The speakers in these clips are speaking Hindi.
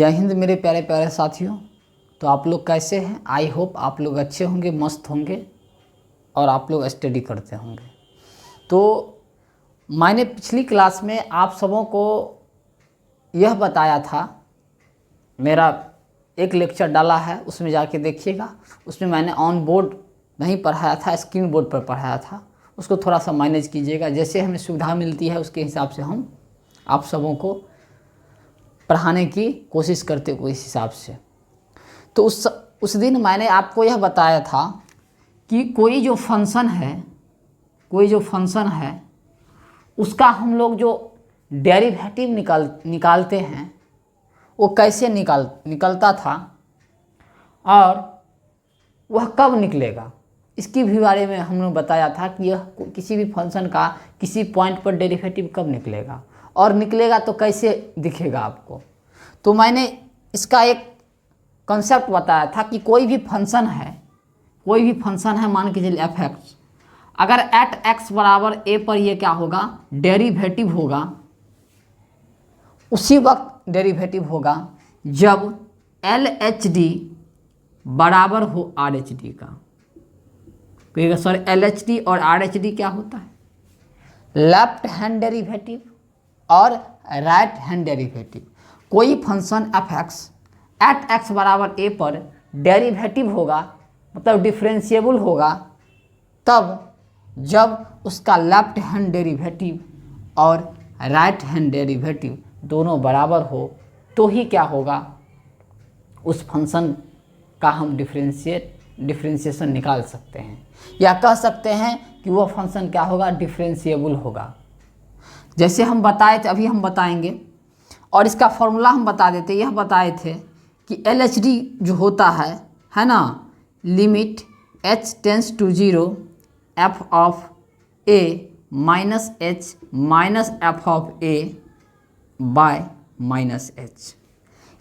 जय हिंद मेरे प्यारे प्यारे साथियों। तो आप लोग कैसे हैं? आई होप आप लोग अच्छे होंगे, मस्त होंगे और आप लोग स्टडी करते होंगे। तो मैंने पिछली क्लास में आप सबों को यह बताया था, मेरा एक लेक्चर डाला है उसमें जाके देखिएगा। उसमें मैंने ऑन बोर्ड नहीं पढ़ाया था, स्क्रीन बोर्ड पर पढ़ाया था। उसको थोड़ा सा मैनेज कीजिएगा, जैसे हमें सुविधा मिलती है उसके हिसाब से हम आप सबों को पढ़ाने की कोशिश करते हुए इस हिसाब से। तो उस दिन मैंने आपको यह बताया था कि कोई जो फंक्शन है उसका हम लोग जो डेरिवेटिव निकालते हैं वो कैसे निकलता था और वह कब निकलेगा, इसकी भी बारे में हमने बताया था कि यह किसी भी फंक्शन का किसी पॉइंट पर डेरिवेटिव कब निकलेगा और निकलेगा तो कैसे दिखेगा आपको। तो मैंने इसका एक कॉन्सेप्ट बताया था कि कोई भी फंक्शन है मान के चलिए f(x), अगर एट x बराबर a पर ये क्या होगा, डेरिवेटिव होगा। उसी वक्त डेरिवेटिव होगा जब LHD बराबर हो RHD का। कहिएगा सर LHD और RHD क्या होता है? लेफ्ट हैंड डेरिवेटिव और राइट हैंड डेरिवेटिव। कोई फंक्शन f(x) एट x बराबर a पर डेरिवेटिव होगा, मतलब डिफरेंशिएबल होगा, तब जब उसका लेफ्ट हैंड डेरिवेटिव और राइट हैंड डेरिवेटिव दोनों बराबर हो तो ही क्या होगा, उस फंक्शन का हम डिफरेंशिएशन निकाल सकते हैं, या कह सकते हैं कि वह फंक्शन क्या होगा, डिफरेंशिएबल होगा। जैसे हम बताए थे, अभी हम बताएंगे, और इसका फॉर्मूला हम बता देते। यह बताए थे कि LHD जो होता है ना, limit h tends to 0 f of a minus h minus f of a by minus h,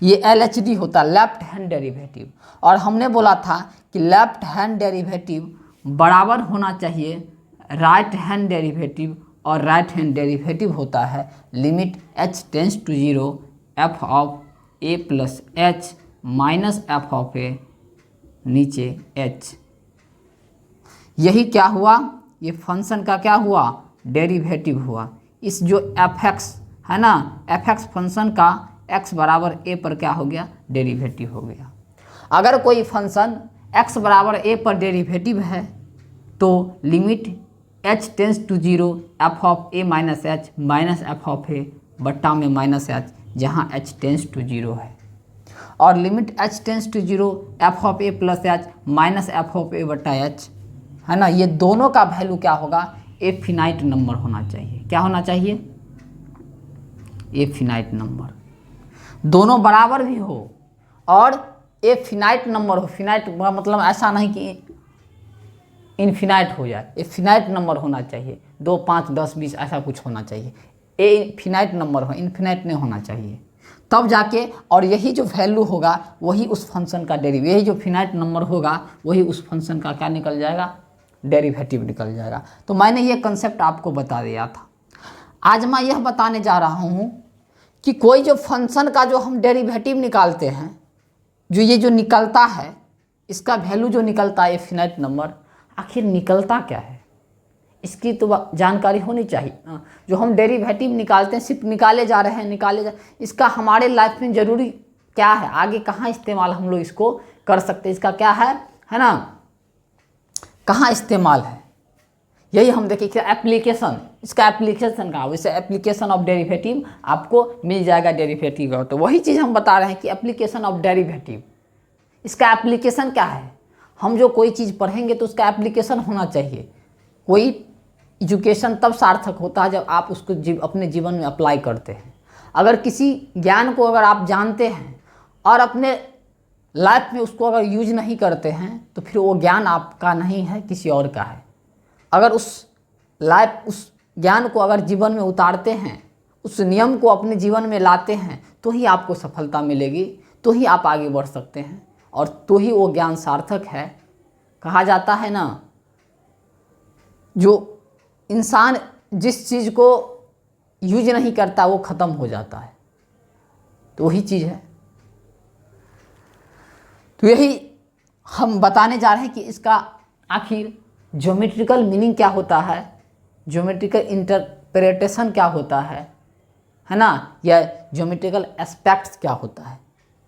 ये LHD होता है, लेफ्ट हैंड डेरिवेटिव। और हमने बोला था कि लेफ्ट हैंड डेरिवेटिव बराबर होना चाहिए राइट हैंड डेरिवेटिव, और राइट हैंड डेरिवेटिव होता है limit h tends to 0 f of a plus h minus f of a नीचे h। यही क्या हुआ, ये फंक्शन का क्या हुआ, डेरिवेटिव हुआ। इस जो f(x) है ना, f(x) फंक्शन का x बराबर a पर क्या हो गया, डेरिवेटिव हो गया। अगर कोई फंक्शन x बराबर a पर डेरिवेटिव है तो limit h tends to 0 f of a minus h minus f of a बट्टा में माइनस h, जहाँ h टेंस टू 0 है, और limit h tends to 0 f of a plus h minus f of a बट्टा h, है ना। ये दोनों का वैल्यू क्या होगा, ए फिनाइट नंबर होना चाहिए। क्या होना चाहिए, ए फिनाइट नंबर, दोनों बराबर भी हो और ए फिनाइट नंबर हो। फिनाइट मतलब ऐसा नहीं कि इनफिनाइट हो जाए, ए फिनाइट नंबर होना चाहिए, 2, 5, 10, 20 ऐसा कुछ होना चाहिए। ए फिनाइट नंबर हो, इनफिनाइट नहीं होना चाहिए, तब जाके, और यही जो वैल्यू होगा वही उस फंक्शन का डेरिवेटिव, यही जो फिनाइट नंबर होगा वही उस फंक्शन का क्या निकल जाएगा, डेरिवेटिव निकल जाएगा। तो मैंने ये कंसेप्ट आपको बता दिया था। आज मैं यह बताने जा रहा हूँ कि कोई जो फंक्शन का जो हम डेरिवेटिव निकालते हैं, जो ये जो निकलता है, इसका वैल्यू जो निकलता है फिनाइट नंबर, आखिर निकलता क्या है, इसकी तो जानकारी होनी चाहिए ना। जो हम डेरिवेटिव निकालते हैं सिर्फ निकाले जा रहे हैं, इसका हमारे लाइफ में ज़रूरी क्या है, आगे कहाँ इस्तेमाल हम लोग इसको कर सकते हैं, इसका क्या है ना, कहाँ इस्तेमाल है, यही हम देखिए एप्लीकेशन। इसका एप्लीकेशन कहाँ, वैसे एप्लीकेशन ऑफ डेरिवेटिव आपको मिल जाएगा डेरिवेटिव का। तो वही चीज़ हम बता रहे हैं कि एप्लीकेशन ऑफ डेरिवेटिव, इसका एप्लीकेशन क्या है। हम जो कोई चीज़ पढ़ेंगे तो उसका एप्लीकेशन होना चाहिए। कोई एजुकेशन तब सार्थक होता है जब आप उसको अपने जीवन में अप्लाई करते हैं। अगर किसी ज्ञान को अगर आप जानते हैं और अपने लाइफ में उसको अगर यूज नहीं करते हैं तो फिर वो ज्ञान आपका नहीं है, किसी और का है। अगर उस ज्ञान को अगर जीवन में उतारते हैं, उस नियम को अपने जीवन में लाते हैं, तो ही आपको सफलता मिलेगी, तो ही आप आगे बढ़ सकते हैं, और तो ही वो ज्ञान सार्थक है। कहा जाता है ना, जो इंसान जिस चीज़ को यूज नहीं करता वो ख़त्म हो जाता है, तो वही चीज़ है। तो यही हम बताने जा रहे हैं कि इसका आखिर ज्योमेट्रिकल मीनिंग क्या होता है, ज्योमेट्रिकल इंटरप्रिटेशन क्या होता है ना, या ज्योमेट्रिकल एस्पेक्ट्स क्या होता है।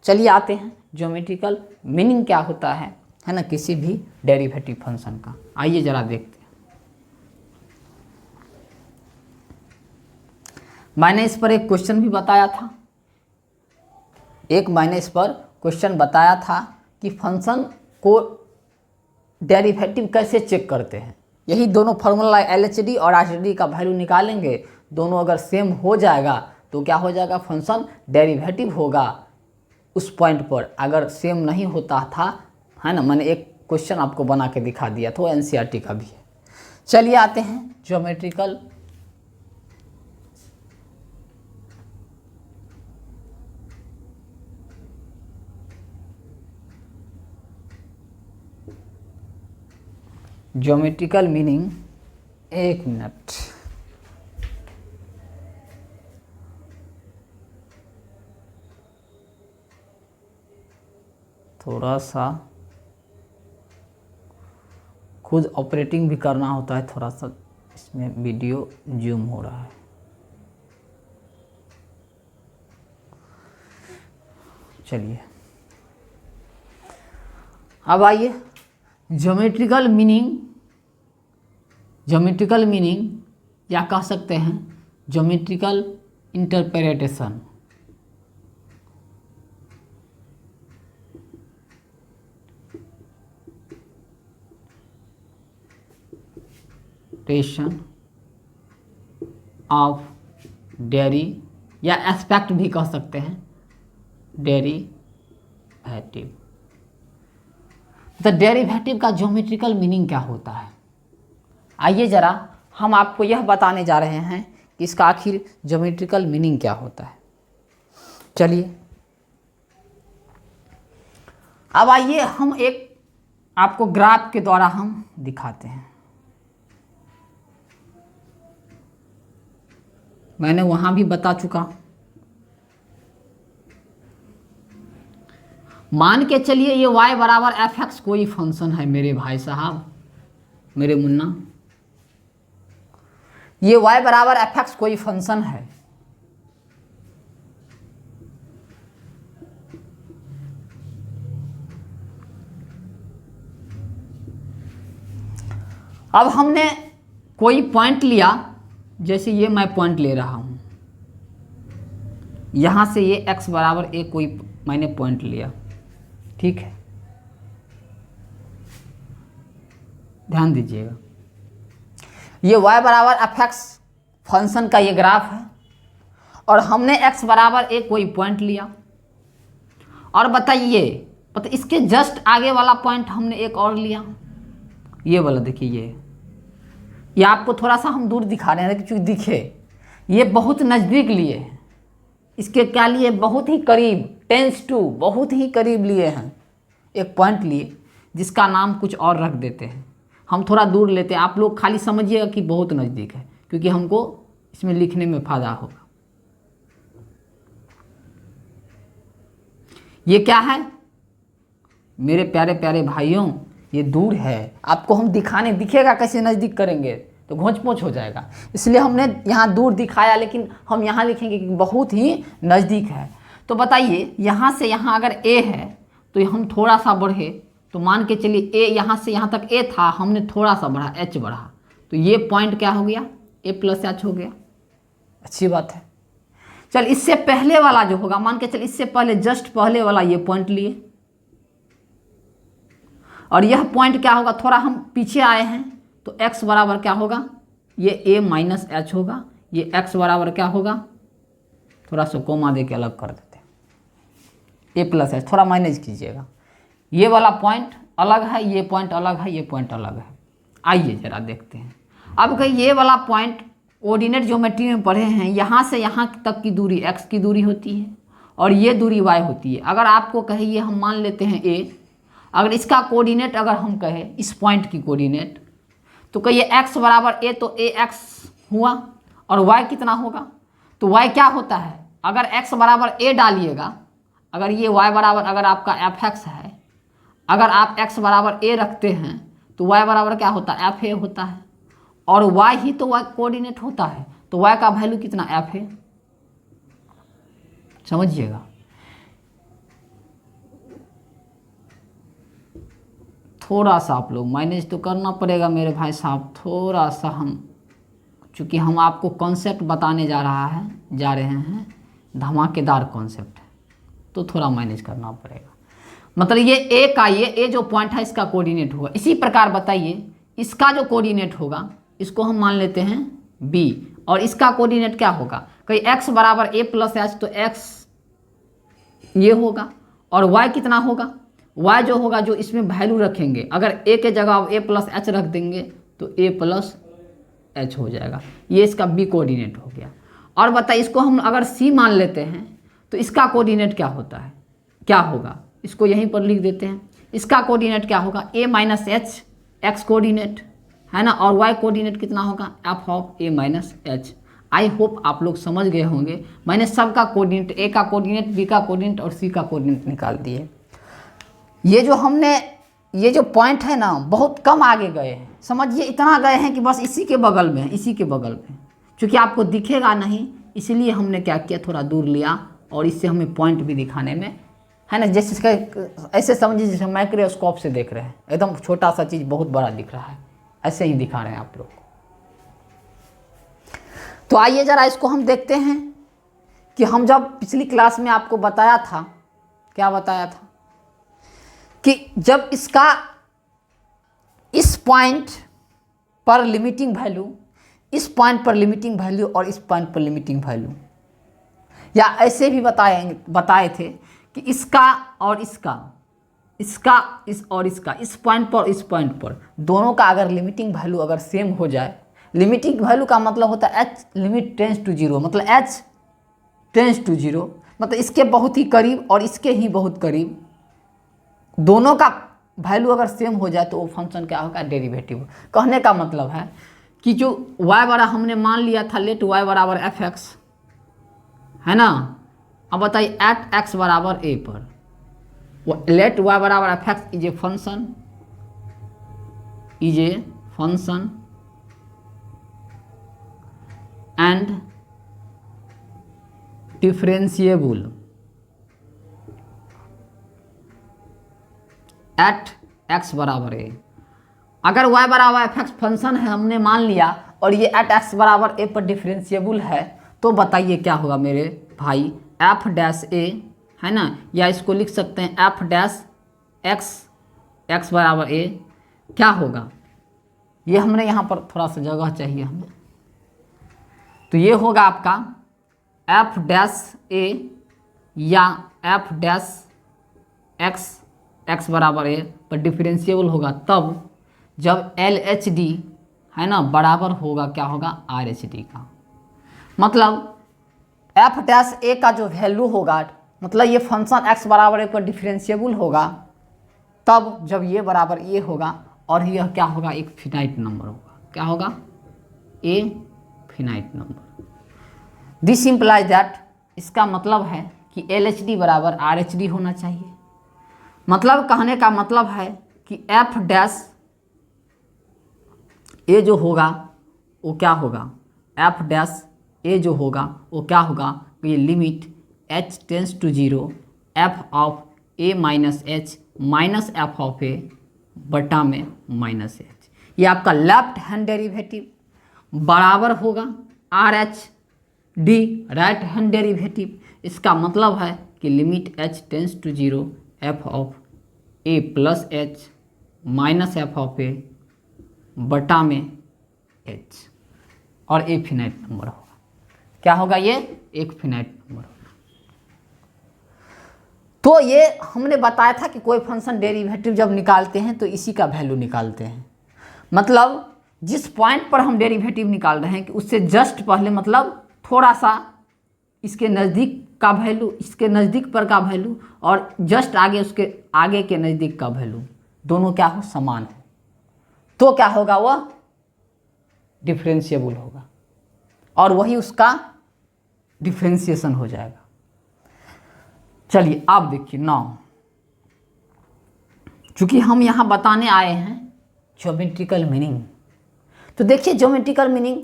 चलिए आते हैं ज्योमेट्रिकल मीनिंग क्या होता है ना, किसी भी डेरिवेटिव फंक्शन का। आइए जरा देखते हैं। मैंने इस पर एक क्वेश्चन भी बताया था, मैंने इस पर क्वेश्चन बताया था कि फंक्शन को डेरिवेटिव कैसे चेक करते हैं। यही दोनों फार्मूला LHD और RHD का वैल्यू निकालेंगे, दोनों अगर सेम हो जाएगा तो क्या हो जाएगा, फंक्शन डेरिवेटिव होगा उस पॉइंट पर। अगर सेम नहीं होता था, है ना, मैंने एक क्वेश्चन आपको बना के दिखा दिया था, वो NCERT का भी है। चलिए आते हैं ज्योमेट्रिकल मीनिंग। एक मिनट, थोड़ा सा खुद ऑपरेटिंग भी करना होता है, थोड़ा सा इसमें वीडियो जूम हो रहा है। चलिए अब आइए ज्योमेट्रिकल मीनिंग या कह सकते हैं ज्योमेट्रिकल इंटरप्रिटेशन। ऑफ डेरी या एस्पेक्ट भी कह सकते हैं, डेरिवेटिव। तो डेरिवेटिव का ज्योमेट्रिकल मीनिंग क्या होता है, आइए जरा हम आपको यह बताने जा रहे हैं कि इसका आखिर ज्योमेट्रिकल मीनिंग क्या होता है। चलिए अब आइए हम एक आपको ग्राफ के द्वारा हम दिखाते हैं। मैंने वहां भी बता चुका। मान के चलिए ये y बराबर fx कोई फंक्शन है मेरे भाई साहब, मेरे मुन्ना, ये y बराबर fx कोई फंक्शन है। अब हमने कोई पॉइंट लिया, जैसे ये मैं पॉइंट ले रहा हूं, यहां से ये x बराबर a कोई मैंने पॉइंट लिया, ठीक है, ध्यान दीजिएगा। ये y बराबर fx फंक्शन का ये ग्राफ है और हमने x बराबर a कोई पॉइंट लिया। और बताइए इसके जस्ट आगे वाला पॉइंट हमने एक और लिया, ये वाला देखिए, ये आपको थोड़ा सा हम दूर दिखा रहे हैं क्योंकि दिखे, ये बहुत नज़दीक लिए हैं, इसके क्या लिए, बहुत ही करीब, टेंस टू, बहुत ही करीब लिए हैं, एक पॉइंट लिए जिसका नाम कुछ और रख देते हैं, हम थोड़ा दूर लेते हैं। आप लोग खाली समझिएगा कि बहुत नज़दीक है, क्योंकि हमको इसमें लिखने में फ़ायदा होगा। ये क्या है मेरे प्यारे प्यारे भाइयों, ये दूर है, आपको हम दिखाने, दिखेगा कैसे, नज़दीक करेंगे तो घोंच पोंच हो जाएगा, इसलिए हमने यहाँ दूर दिखाया, लेकिन हम यहाँ लिखेंगे कि बहुत ही नज़दीक है। तो बताइए यहाँ से यहाँ अगर a है तो हम थोड़ा सा बढ़े, तो मान के चलिए a यहाँ से यहाँ तक a था, हमने थोड़ा सा बढ़ा, h बढ़ा, तो ये पॉइंट क्या हो गया, a प्लस h हो गया। अच्छी बात है। चल इससे पहले वाला जो होगा, मान के चल इससे पहले जस्ट पहले वाला ये पॉइंट लिए, और यह पॉइंट क्या होगा, थोड़ा हम पीछे आए हैं तो x बराबर क्या होगा, ये a माइनस एच होगा, ये x बराबर क्या होगा, थोड़ा सा कोमा दे के अलग कर देते हैं, a प्लस एच, थोड़ा माइनस कीजिएगा, ये वाला पॉइंट अलग है, ये पॉइंट अलग है, ये पॉइंट अलग है। आइए जरा देखते हैं। अब कहीं ये वाला पॉइंट ऑर्डिनेट ज्योमेट्री में पढ़े हैं, यहाँ से यहाँ तक की दूरी x की दूरी होती है और ये दूरी y होती है। अगर आपको कहिए, हम मान लेते हैं a, अगर इसका कोऑर्डिनेट अगर हम कहें, इस पॉइंट की कोऑर्डिनेट, तो कहिए x बराबर a, तो ax हुआ, और y कितना होगा, तो y क्या होता है, अगर x बराबर a डालिएगा, अगर ये y बराबर अगर आपका fx है अगर आप x बराबर a रखते हैं तो y बराबर क्या होता है, एफ ए होता है, और y ही तो y कोऑर्डिनेट होता है, तो y का वैल्यू कितना, एफ है। समझिएगा, थोड़ा सा आप लोग मैनेज तो करना पड़ेगा मेरे भाई साहब, थोड़ा सा हम, चूँकि हम आपको कॉन्सेप्ट बताने जा रहे हैं, धमाकेदार कॉन्सेप्ट है, तो थोड़ा मैनेज करना पड़ेगा। मतलब ये ए का, ये जो पॉइंट है इसका कोऑर्डिनेट होगा। इसी प्रकार बताइए इसका जो कोऑर्डिनेट होगा, इसको हम मान लेते हैं बी, और इसका कोऑर्डिनेट क्या होगा, कहीं एक्स बराबर ए प्लस एच, तो एक्स ये होगा, और वाई कितना होगा, वाई जो होगा, जो इसमें वैल्यू रखेंगे, अगर ए के जगह आप ए प्लस एच रख देंगे तो ए प्लस एच हो जाएगा। ये इसका बी कोऑर्डिनेट हो गया। और बताइए इसको हम अगर सी मान लेते हैं तो इसका कोऑर्डिनेट क्या होता है, क्या होगा, इसको यहीं पर लिख देते हैं। इसका कोऑर्डिनेट क्या होगा, ए माइनस एच, एक्स कोऑर्डिनेट है ना, और वाई कोऑर्डिनेट कितना होगा, F of a minus H. I hope आप लोग समझ गए होंगे। मैंने सबका कोऑर्डिनेट, ए का कोऑर्डिनेट, बी का कोऑर्डिनेट और सी का कोऑर्डिनेट निकाल दिए। ये जो हमने, ये जो पॉइंट है ना, बहुत कम आगे गए हैं, समझिए इतना गए हैं कि बस इसी के बगल में, इसी के बगल में, क्योंकि आपको दिखेगा नहीं, इसीलिए हमने क्या किया, थोड़ा दूर लिया, और इससे हमें पॉइंट भी दिखाने में, है ना, जैसे इसका ऐसे समझिए जैसे माइक्रोस्कोप से देख रहे हैं, एकदम छोटा सा चीज़ बहुत बड़ा दिख रहा है, ऐसे ही दिखा रहे हैं आप लोग को। तो आइए जरा इसको हम देखते हैं कि हम जब पिछली क्लास में आपको बताया था, क्या बताया था, कि जब इसका इस पॉइंट पर लिमिटिंग वैल्यू, इस पॉइंट पर लिमिटिंग वैल्यू और इस पॉइंट पर लिमिटिंग वैल्यू, या ऐसे भी बताए थे कि इसका और इसका, इसका इस और इसका, इस पॉइंट पर इस पॉइंट पर, दोनों का अगर लिमिटिंग वैल्यू अगर सेम हो जाए, लिमिटिंग वैल्यू का मतलब होता है H limit tends to zero, मतलब एच टेंस टू जीरो, मतलब इसके बहुत ही करीब और इसके ही बहुत करीब, दोनों का वैल्यू अगर सेम हो जाए तो वो फंक्शन क्या होगा, डेरिवेटिव। कहने का मतलब है कि जो y बड़ा हमने मान लिया था, लेट y बराबर एफ एक्स, है ना, अब बताइए एट एक्स बराबर ए पर, लेट y बराबर F x is a function, is a function and differentiable eight x बराबर ए। अगर y बराबर एफ एक्स फंक्शन है हमने मान लिया, और ये एट एक्स बराबर ए पर डिफरेंशिएबल है, तो बताइए क्या होगा मेरे भाई, एफ डैश ए, है ना, या इसको लिख सकते हैं एफ डैश एक्स, एक्स बराबर ए, क्या होगा, ये हमने यहाँ पर थोड़ा सा जगह चाहिए हमें, तो ये होगा आपका एफ डैश ए या एफ डैश एक्स, एक्स बराबर ए पर डिफरेंशिएबल होगा तब जब एल एच डी, है ना, बराबर होगा क्या होगा, आर एच डी का। मतलब एफ डैश ए का जो वैल्यू होगा, मतलब ये फंक्शन एक्स बराबर ए पर डिफरेंशिएबल होगा तब जब ये बराबर ये होगा, और यह क्या होगा, एक फिनाइट नंबर होगा, क्या होगा, ए finite number. This implies that, इसका मतलब है कि एल एच डी बराबर आर एच डी होना चाहिए। मतलब कहने का मतलब है कि एफ डैश ए जो होगा वो क्या होगा, एफ डैश ए जो होगा वो क्या होगा, ये limit H tends to zero f of a minus H minus F of a बटा में माइनस एच, ये आपका लेफ्ट हैंड डेरिवेटिव बराबर होगा R H D right hand derivative. इसका मतलब है कि limit H tends to zero f of A plus H minus F of a बटा में एच, और ए फिनाइट नंबर होगा, क्या होगा, ये एक फिनाइट नंबर होगा। तो ये हमने बताया था कि कोई फंक्शन डेरिवेटिव जब निकालते हैं तो इसी का वैल्यू निकालते हैं, मतलब जिस पॉइंट पर हम डेरिवेटिव निकाल रहे हैं कि उससे जस्ट पहले, मतलब थोड़ा सा इसके नज़दीक का वैल्यू, इसके नज़दीक पर का वैल्यू, और जस्ट आगे उसके आगे के नज़दीक का वैल्यू, दोनों क्या हो, समान हो, तो क्या होगा, वह डिफरेंशिएबल होगा, और वही उसका डिफरेंशिएशन हो जाएगा। चलिए आप देखिए नाउ, चूँकि हम यहाँ बताने आए हैं ज्योमेट्रिकल मीनिंग, तो देखिए ज्योमेट्रिकल मीनिंग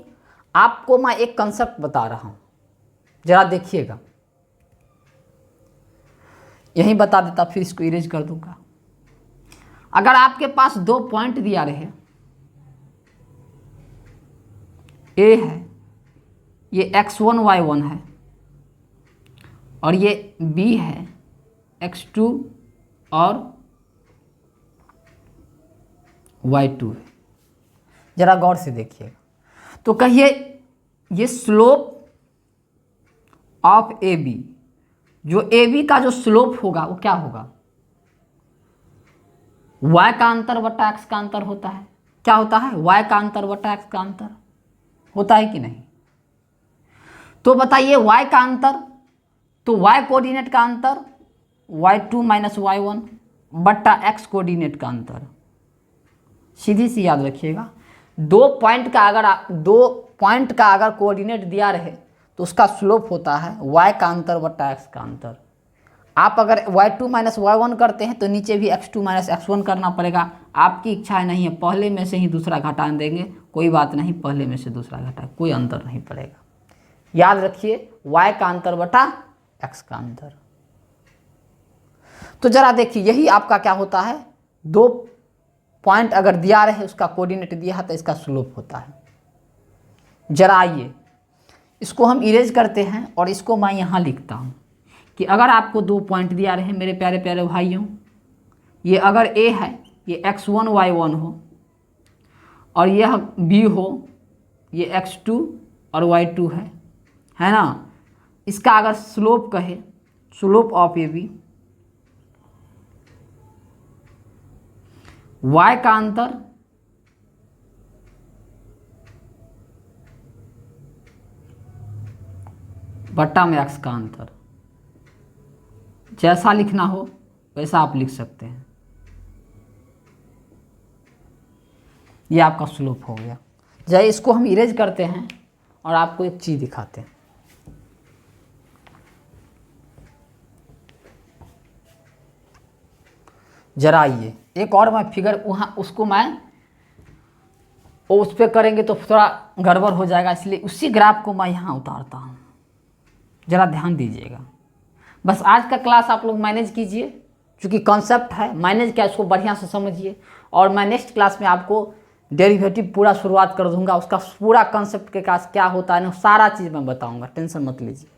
आपको मैं एक कंसेप्ट बता रहा हूँ, जरा देखिएगा। यहीं बता देता, फिर इसको इरेज कर दूंगा। अगर आपके पास 2 पॉइंट दिया रहे, ए है, ये x1 y1 है, और ये b है x2 और y2 है, जरा गौर से देखिएगा। तो कहिए ये स्लोप ऑफ ए बी, जो ए बी का जो स्लोप होगा वो क्या होगा? y का अंतर बटा x का अंतर होता है। क्या होता है? y का अंतर बटा x का अंतर होता है कि नहीं? तो बताइए y का अंतर, तो y कोऑर्डिनेट का अंतर y2 माइनस y1 बट्टा x कोऑर्डिनेट का अंतर। सीधी सी याद रखिएगा, 2 पॉइंट का अगर कोऑर्डिनेट दिया रहे तो उसका स्लोप होता है y का अंतर बट्टा x का अंतर। आप अगर y2 माइनस y1 करते हैं तो नीचे भी x2 माइनस x1 करना पड़ेगा। आपकी इच्छा नहीं है, पहले में से ही दूसरा घटा देंगे, कोई बात नहीं, पहले में से दूसरा घटा, कोई अंतर नहीं पड़ेगा। याद रखिए y का अंतर बटा x का अंतर। तो जरा देखिए, यही आपका क्या होता है, 2 पॉइंट अगर दिया रहे, उसका कोऑर्डिनेट दिया है तो इसका स्लोप होता है। जरा आइए इसको हम इरेज करते हैं और इसको मैं यहाँ लिखता हूँ कि अगर आपको 2 पॉइंट दिया रहे मेरे प्यारे प्यारे भाइयों, ये अगर a है, ये x1 y1 हो, और यह b हो, ये x2 और y2 है ना। इसका अगर स्लोप कहे, slope of A B, y का अंतर बट्टा में x का अंतर, जैसा लिखना हो वैसा आप लिख सकते हैं। ये आपका स्लोप हो गया। जय इसको हम इरेज करते हैं और आपको एक चीज़ दिखाते हैं। जरा आइए एक और मैं फिगर वहाँ उसको मैं उस पर करेंगे तो थोड़ा गड़बड़ हो जाएगा, इसलिए उसी ग्राफ को मैं यहाँ उतारता हूँ। ज़रा ध्यान दीजिएगा। बस आज का क्लास आप लोग मैनेज कीजिए, क्योंकि कॉन्सेप्ट है, मैनेज क्या उसको बढ़िया से समझिए, और मैं नेक्स्ट क्लास में आपको डेरिवेटिव पूरा शुरुआत कर दूंगा, उसका पूरा कॉन्सेप्ट के पास क्या होता है ना, सारा चीज़ मैं बताऊंगा, टेंशन मत लीजिए।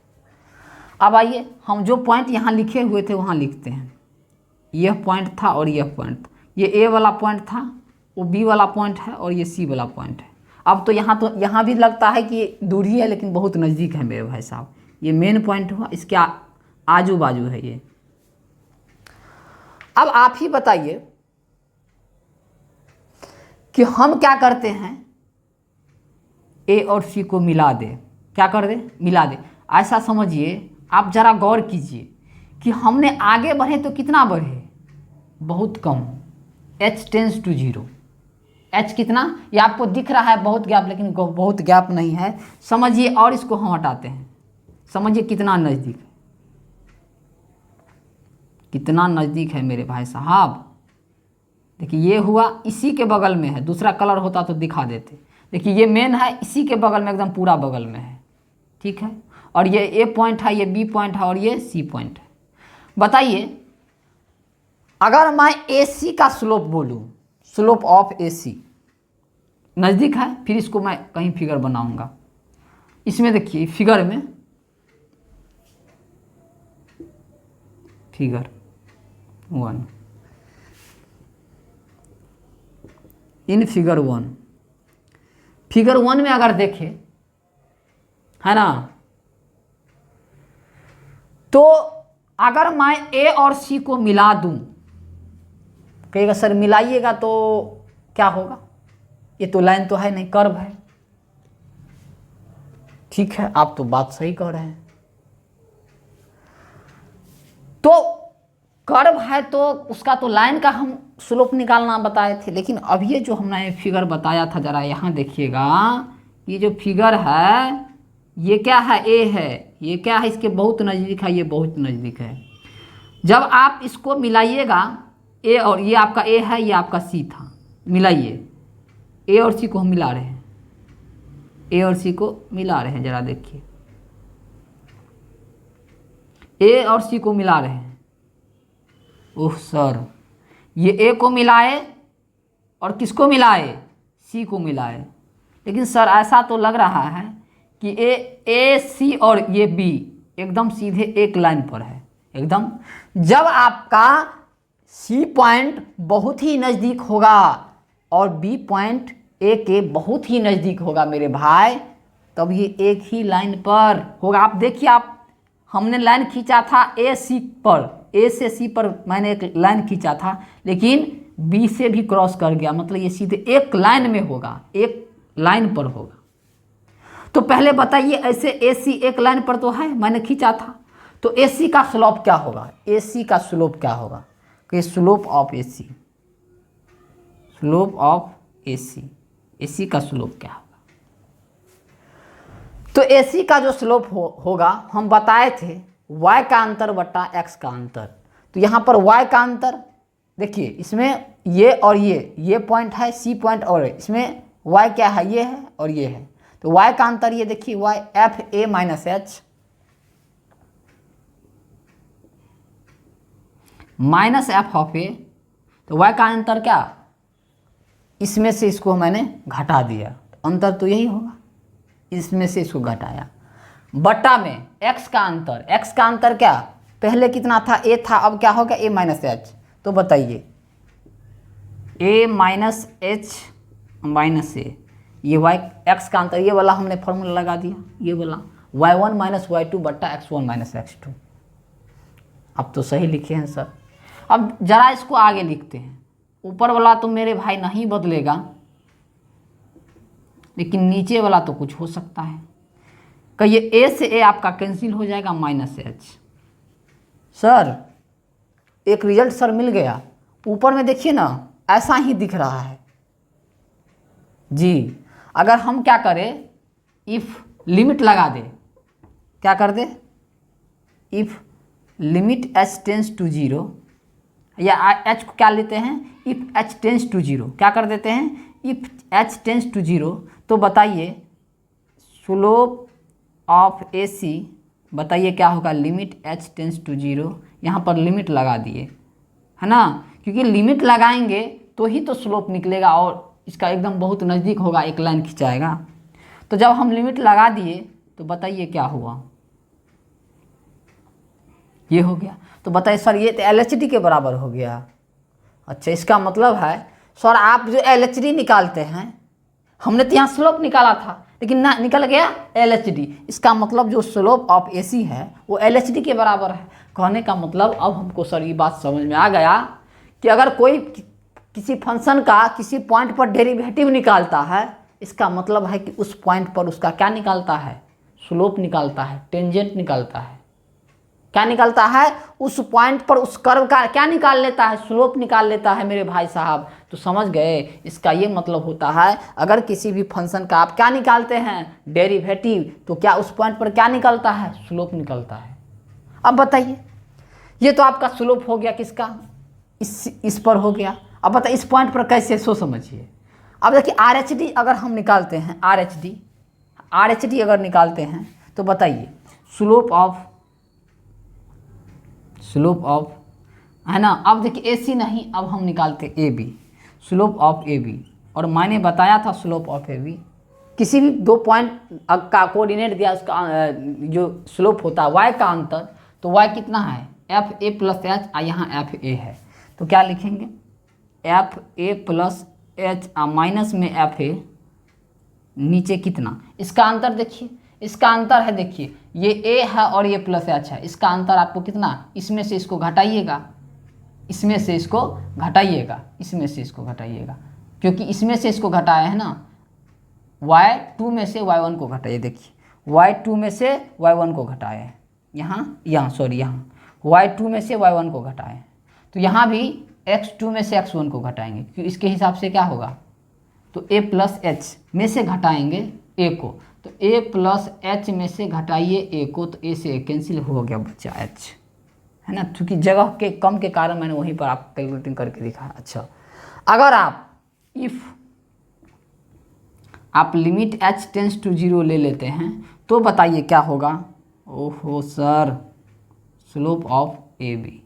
अब आइए हम जो पॉइंट यहाँ लिखे हुए थे वहाँ लिखते हैं। यह पॉइंट था और यह पॉइंट था, ये ए वाला पॉइंट था, वो बी वाला पॉइंट है और ये सी वाला पॉइंट है। अब तो यहाँ भी लगता है कि दूरी है, लेकिन बहुत नज़दीक है मेरे भाई साहब। ये मेन पॉइंट हुआ, इसके आजू बाजू है ये। अब आप ही बताइए कि हम क्या करते हैं, ए और सी को मिला दे, क्या कर दे, मिला दे। ऐसा समझिए, आप जरा गौर कीजिए कि हमने आगे बढ़े तो कितना बढ़े, बहुत कम, h टेंस टू 0। h कितना, ये आपको दिख रहा है बहुत गैप, लेकिन बहुत गैप नहीं है, समझिए। और इसको हम हटाते हैं, समझिए कितना नज़दीक है, कितना नज़दीक है मेरे भाई साहब। देखिए ये हुआ, इसी के बगल में है, दूसरा कलर होता तो दिखा देते। देखिए ये मेन है, इसी के बगल में, एकदम पूरा बगल में है, ठीक है। और ये ए पॉइंट है, ये बी पॉइंट है और ये सी पॉइंट है। बताइए अगर मैं ए सी का स्लोप बोलूँ, स्लोप ऑफ ए सी नज़दीक है, फिर इसको मैं कहीं फिगर बनाऊंगा। इसमें देखिए फिगर में, फिगर 1, इन फिगर 1, फिगर 1 में अगर देखें, है ना, तो अगर मैं ए और सी को मिला दूं, कहेगा सर मिलाइएगा तो क्या होगा, ये तो लाइन तो है नहीं, कर्व है। ठीक है, आप तो बात सही कह रहे हैं, तो कर्व है तो उसका तो लाइन का हम स्लोप निकालना बताए थे। लेकिन अब ये जो हमने फिगर बताया था, जरा यहाँ देखिएगा, ये जो फिगर है ये क्या है, ए है, ये क्या है, इसके बहुत नज़दीक है, ये बहुत नज़दीक है। जब आप इसको मिलाइएगा ए और ये आपका ए है, ये आपका सी था, मिलाइए। ए और सी को हम मिला रहे हैं, ए और सी को मिला रहे हैं, ज़रा देखिए, ए और सी को मिला रहे हैं। ओह सर, ये ए को मिलाए और किसको मिलाए, सी को मिलाए। लेकिन सर ऐसा तो लग रहा है कि ए सी और ये बी एकदम सीधे एक लाइन पर है एकदम। जब आपका सी पॉइंट बहुत ही नज़दीक होगा और बी पॉइंट ए के बहुत ही नज़दीक होगा मेरे भाई, तब ये एक ही लाइन पर होगा। आप देखिए, आप हमने लाइन खींचा था ए सी पर, ए से सी पर मैंने एक लाइन खींचा था, लेकिन बी से भी क्रॉस कर गया, मतलब ये सीधे एक लाइन में होगा, एक लाइन पर होगा। तो पहले बताइए, ऐसे ए सी एक लाइन पर तो है, मैंने खींचा था, तो ए सी का स्लोप क्या होगा, ए सी का स्लोप क्या होगा, कि slope of A c, slope of A c का स्लोप क्या होगा। तो ए सी का जो स्लोप होगा हम बताए थे y का अंतर बटा x का अंतर। तो यहाँ पर y का अंतर देखिए, इसमें ये और ये पॉइंट है, सी पॉइंट, और इसमें y क्या है, ये है और ये है। तो y का अंतर ये देखिए, y f a minus H minus F of a. तो y का अंतर क्या, इसमें से इसको मैंने घटा दिया, अंतर तो यही होगा, इसमें से इसको घटाया, बट्टा में x का अंतर, x का अंतर क्या, पहले कितना था, a था, अब क्या हो गया a माइनस एच। तो बताइए a माइनस एच माइनस ए, ये y x का अंतर, ये वाला हमने फॉर्मूला लगा दिया, ये वाला y1 माइनस y2 बट्टा x1 माइनस x2। अब तो सही लिखे हैं सर। अब जरा इसको आगे लिखते हैं, ऊपर वाला तो मेरे भाई नहीं बदलेगा, लेकिन नीचे वाला तो कुछ हो सकता है। कहिए ए से ए आपका कैंसिल हो जाएगा, माइनस एच। सर एक रिजल्ट सर मिल गया, ऊपर में देखिए ना ऐसा ही दिख रहा है जी। अगर हम क्या करें, इफ लिमिट लगा दे, क्या कर दे, if limit H tends to zero, या एच को क्या लेते हैं, if h tends to zero, क्या कर देते हैं, if h tends to zero. तो बताइए स्लोप ऑफ ए सी, बताइए क्या होगा, limit H tends to zero, यहाँ पर लिमिट लगा दिए है ना, क्योंकि लिमिट लगाएंगे तो ही तो स्लोप निकलेगा और इसका एकदम बहुत नज़दीक होगा, एक लाइन खिंचाएगा। तो जब हम लिमिट लगा दिए तो बताइए क्या हुआ, ये हो गया। तो बताइए सर ये तो LHD के बराबर हो गया। अच्छा, इसका मतलब है सर आप जो LHD निकालते हैं, हमने तो यहाँ स्लोप निकाला था लेकिन ना निकल गया LHD, इसका मतलब जो स्लोप ऑफ AC है वो LHD के बराबर है। कहने का मतलब अब हमको सर ये बात समझ में आ गया कि अगर कोई किसी फंक्शन का किसी पॉइंट पर डेरिवेटिव निकालता है, इसका मतलब है कि उस पॉइंट पर उसका क्या निकालता है, स्लोप निकालता है, टेंजेंट निकालता है, क्या निकालता है, उस पॉइंट पर उस कर्व का क्या निकाल लेता है, स्लोप निकाल लेता है मेरे भाई साहब। तो समझ गए, इसका ये मतलब होता है अगर किसी भी फंक्शन का आप क्या निकालते हैं, डेरिवेटिव, तो क्या उस पॉइंट पर क्या निकलता है, स्लोप निकलता है। अब बताइए, ये तो आपका स्लोप हो गया किसका, इस पर हो गया। अब बताइए इस पॉइंट पर कैसे, सो समझिए। अब देखिए RHD अगर हम निकालते हैं, RHD अगर निकालते हैं तो बताइए स्लोप ऑफ है ना। अब देखिए AC नहीं, अब हम निकालते AB, स्लोप ऑफ AB। और मैंने बताया था स्लोप ऑफ AB किसी भी दो पॉइंट का कोऑर्डिनेट दिया, उसका जो स्लोप होता है y का अंतर, तो y कितना है, FA प्लस एच, यहाँ FA है, तो क्या लिखेंगे, FA प्लस एच माइनस में FA, नीचे कितना, इसका अंतर देखिए, इसका अंतर है, देखिए ये A है और ये प्लस एच है, इसका अंतर आपको कितना, इसमें से इसको घटाइएगा, इसमें से इसको घटाइएगा, इसमें से इसको घटाइएगा, क्योंकि इसमें से इसको घटाया है ना, y2 में से y1 को घटाइए। देखिए y2 में से y1 को घटाए, यहाँ y2 में से y1 को घटाए, तो यहाँ भी x2 में से x1 को घटाएंगे, क्योंकि इसके हिसाब से क्या होगा, तो a प्लस एच में से घटाएंगे a को, तो a प्लस एच में से घटाइए a को, तो a से कैंसिल हो गया, बच्चा h है ना, क्योंकि जगह के कम के कारण मैंने वहीं पर आप कैलकुलेटिंग करके दिखा। अच्छा, अगर आप इफ़ आप लिमिट h टेंस टू 0 ले लेते हैं तो बताइए क्या होगा। ओहो sir, slope of A B,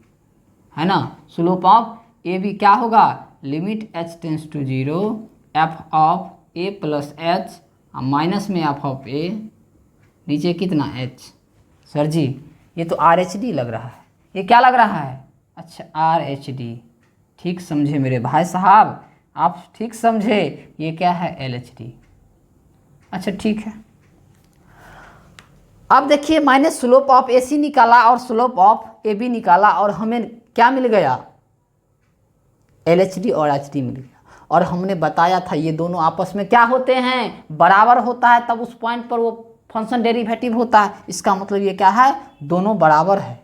है ना, स्लोप ऑफ ए बी क्या होगा, limit h tends to 0 F of A plus H minus में एफ ऑफ ए, नीचे कितना h। सर जी ये तो आर एच डी लग रहा है, ये क्या लग रहा है, अच्छा आर एच डी, ठीक समझे मेरे भाई साहब, आप ठीक समझे, ये क्या है एल एच डी। अच्छा ठीक है, अब देखिए मैंने स्लोप ऑफ ए सी निकाला और स्लोप ऑफ ए बी निकाला और हमें क्या मिल गया, एल एच डी और एच डी मिल गया। और हमने बताया था ये दोनों आपस में क्या होते हैं, बराबर होता है, तब उस पॉइंट पर वो फंक्शन डेरिवेटिव होता है। इसका मतलब ये क्या है, दोनों बराबर है,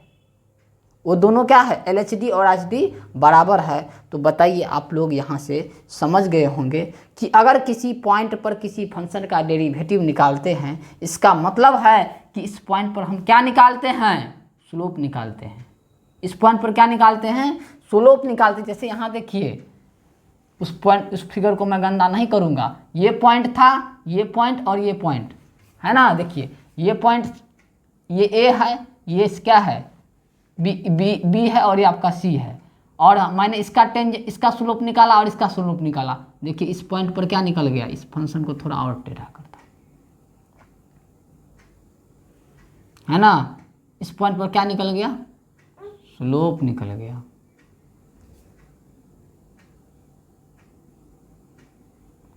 वो दोनों क्या है, एल एच डी और एच डी बराबर है। तो बताइए आप लोग यहाँ से समझ गए होंगे कि अगर किसी पॉइंट पर किसी फंक्शन का डेरिवेटिव निकालते हैं, इसका मतलब है कि इस पॉइंट पर हम क्या निकालते हैं, स्लोप निकालते हैं। इस पॉइंट पर क्या निकालते हैं, स्लोप निकालते हैं। जैसे यहाँ देखिए, उस पॉइंट, उस फिगर को मैं गंदा नहीं करूँगा, ये पॉइंट था, ये पॉइंट और ये पॉइंट है ना, देखिए ये पॉइंट, ये ए है, ये क्या है बी है और ये आपका सी है, और मैंने इसका इसका स्लोप निकाला और इसका स्लोप निकाला। देखिए इस पॉइंट पर क्या निकल गया, इस फंक्शन को थोड़ा और टेढ़ा करता है ना, इस पॉइंट पर क्या निकल गया, स्लोप निकल गया।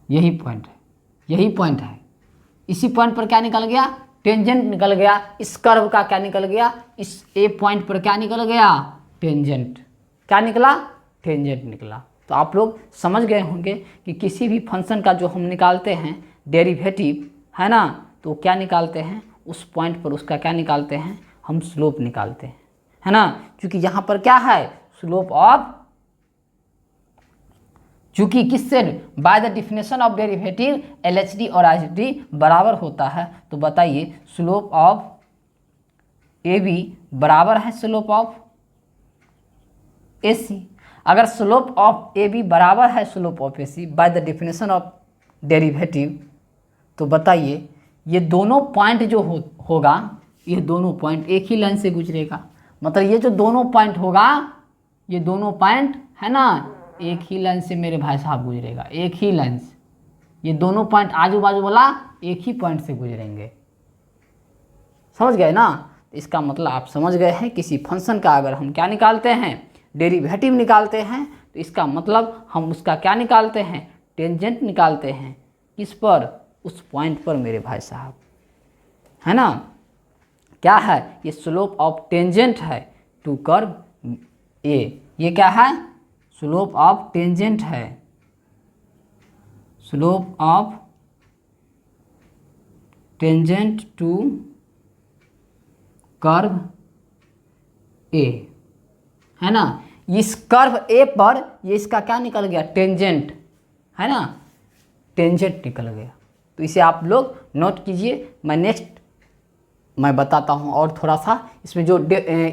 यही पॉइंट है, यही पॉइंट है, इसी पॉइंट पर क्या निकल गया, टेंजेंट निकल गया। इस कर्व का क्या निकल गया, इस ए पॉइंट पर क्या निकल गया, टेंजेंट, क्या निकला, टेंजेंट निकला। तो आप लोग समझ गए होंगे कि किसी भी फंक्शन का जो हम निकालते हैं डेरिवेटिव, है ना, तो क्या निकालते हैं, उस पॉइंट पर उसका क्या निकालते हैं, हम स्लोप निकालते हैं, है ना, क्योंकि यहाँ पर क्या है, स्लोप ऑफ, चूँकि किससे, bye the definition of derivative L H D और एच डी बराबर होता है। तो बताइए स्लोप ऑफ ए बी बराबर है स्लोप ऑफ ए सी। अगर स्लोप ऑफ ए बी बराबर है slope of A C by the definition of derivative, तो बताइए ये दोनों पॉइंट जो होगा, ये दोनों पॉइंट एक ही लाइन से गुजरेगा। मतलब ये जो दोनों पॉइंट होगा, ये दोनों पॉइंट है ना, एक ही लाइन से मेरे भाई साहब गुजरेगा, एक ही लाइन से। ये दोनों पॉइंट आजू बाजू वाला एक ही पॉइंट से गुजरेंगे, समझ गए ना। इसका मतलब आप समझ गए हैं, किसी फंक्शन का अगर हम क्या निकालते हैं, डेरिवेटिव निकालते हैं, तो इसका मतलब हम उसका क्या निकालते हैं, टेंजेंट निकालते हैं। किस पर, उस पॉइंट पर मेरे भाई साहब, है ना। क्या है, ये स्लोप ऑफ टेंजेंट है टू कर्व ए। ये क्या है, स्लोप ऑफ टेंजेंट है, slope of tangent to curve a, है ना। इस कर्व ए पर ये इसका क्या निकल गया, टेंजेंट, है ना, टेंजेंट निकल गया। तो इसे आप लोग नोट कीजिए। मैं बताता हूँ और थोड़ा सा इसमें जो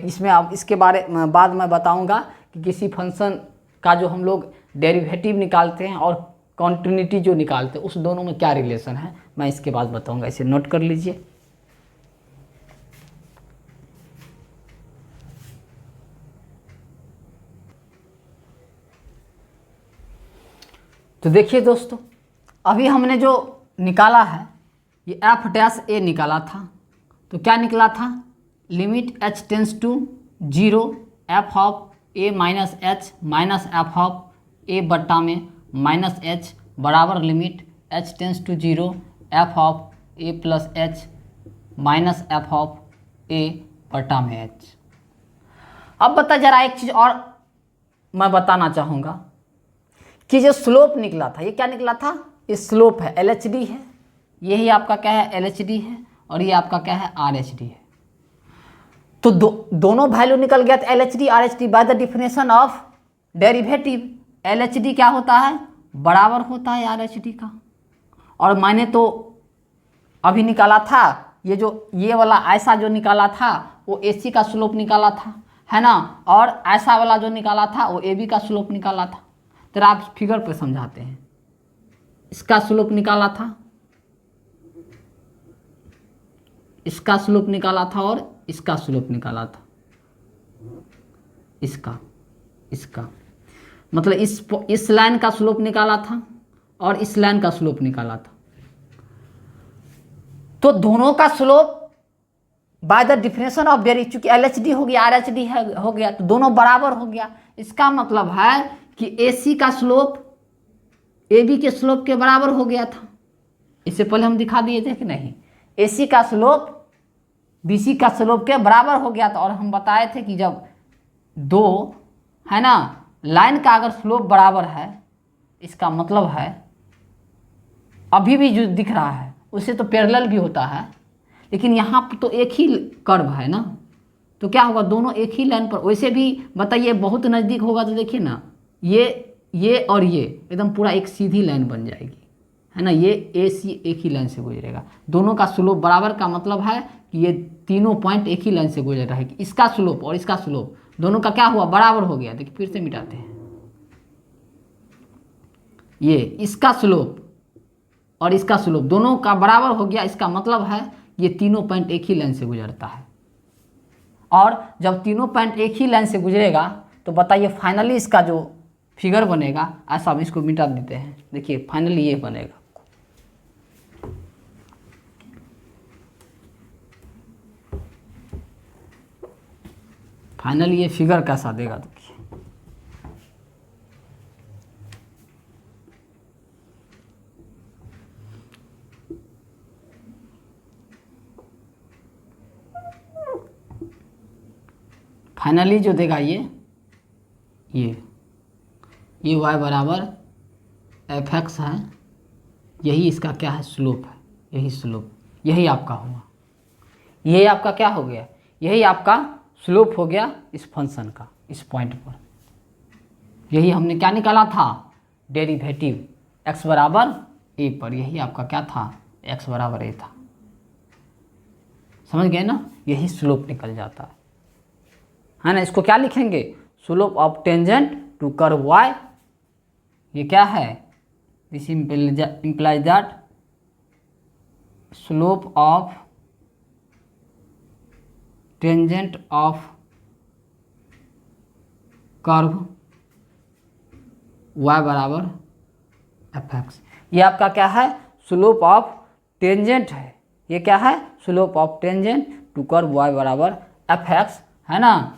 इसमें आप इसके बारे में बाद में बताऊँगा कि किसी फंक्शन का जो हम लोग डेरिवेटिव निकालते हैं और कॉन्टिन्यूटी जो निकालते हैं, उस दोनों में क्या रिलेशन है, मैं इसके बाद बताऊंगा। इसे नोट कर लीजिए। तो देखिए दोस्तों, अभी हमने जो निकाला है ये एफ डैश ए निकाला था। तो क्या निकला था, limit H tends to 0 F of a minus H minus F of a बट्टा में माइनस एच बराबर limit H tends to 0 F of A plus H minus F of a बट्टा में एच। अब बता जरा एक चीज़ और मैं बताना चाहूँगा कि जो स्लोप निकला था, ये क्या निकला था, ये स्लोप है, एल एच डी है। यही आपका क्या है, एल एच डी है, और ये आपका क्या है, आर एच डी है। तो दोनों वैल्यू निकल गया, L H D R H D bye the definition of derivative. L H D क्या होता है, बराबर होता है आर एच डी का। और मैंने तो अभी निकाला था, ये जो ये वाला ऐसा जो निकाला था वो ए सी का स्लोप निकाला था, है ना, और ऐसा वाला जो निकाला था वो ए बी का स्लोप निकाला था। तो आप फिगर पे समझाते हैं। इसका स्लोप निकाला था, इसका स्लोप निकाला था और इसका स्लोप निकाला था, इसका मतलब इस लाइन का स्लोप निकाला था और इस लाइन का स्लोप निकाला था। तो दोनों का slope bye the definition of derivative, चूंकि LHD हो गया RHD हो गया, तो दोनों बराबर हो गया। इसका मतलब है कि AC का स्लोप AB के स्लोप के बराबर हो गया था। इससे पहले हम दिखा दिए थे कि नहीं, AC का स्लोप BC का स्लोप के बराबर हो गया था। और हम बताए थे कि जब दो है ना लाइन का अगर स्लोप बराबर है, इसका मतलब है अभी भी जो दिख रहा है उससे तो पैरेलल भी होता है, लेकिन यहाँ पर तो एक ही कर्व है ना, तो क्या होगा, दोनों एक ही लाइन पर। वैसे भी बताइए बहुत नज़दीक होगा तो देखिए ना, ये और ये एकदम पूरा एक सीधी लाइन बन जाएगी, है ना। ये AC एक ही लाइन से गुजरेगा। दोनों का स्लोप बराबर का मतलब है कि ये तीनों पॉइंट एक ही लाइन से गुजर रहा है। कि इसका स्लोप और इसका स्लोप दोनों का क्या हुआ, बराबर हो गया। देखिए फिर से मिटाते हैं, ये इसका स्लोप और इसका स्लोप दोनों का बराबर हो गया। इसका मतलब है ये तीनों पॉइंट एक ही लाइन से गुजरता है। और जब तीनों पॉइंट एक ही लाइन से गुजरेगा तो बताइए फाइनली इसका जो फिगर बनेगा, ऐसा हम इसको मिटा देते हैं। देखिए फाइनली ये बनेगा, फाइनली ये फिगर कैसा देगा देखिए। फाइनली जो देगा ये y बराबर fx है। यही इसका क्या है, स्लोप है। यही स्लोप, यही आपका हुआ। यही आपका क्या हो गया, यही आपका स्लोप हो गया इस फंक्शन का, इस पॉइंट पर। यही हमने क्या निकाला था, डेरिवेटिव x बराबर a पर। यही आपका क्या था, x बराबर a था। समझ गए ना, यही स्लोप निकल जाता है ना। इसको क्या लिखेंगे, slope of tangent to curve y। ये क्या है, this implies that slope of tangent of curve y बराबर fx। ये आपका क्या है, स्लोप ऑफ टेंजेंट है। ये क्या है, slope of tangent to curve y बराबर fx, है ना,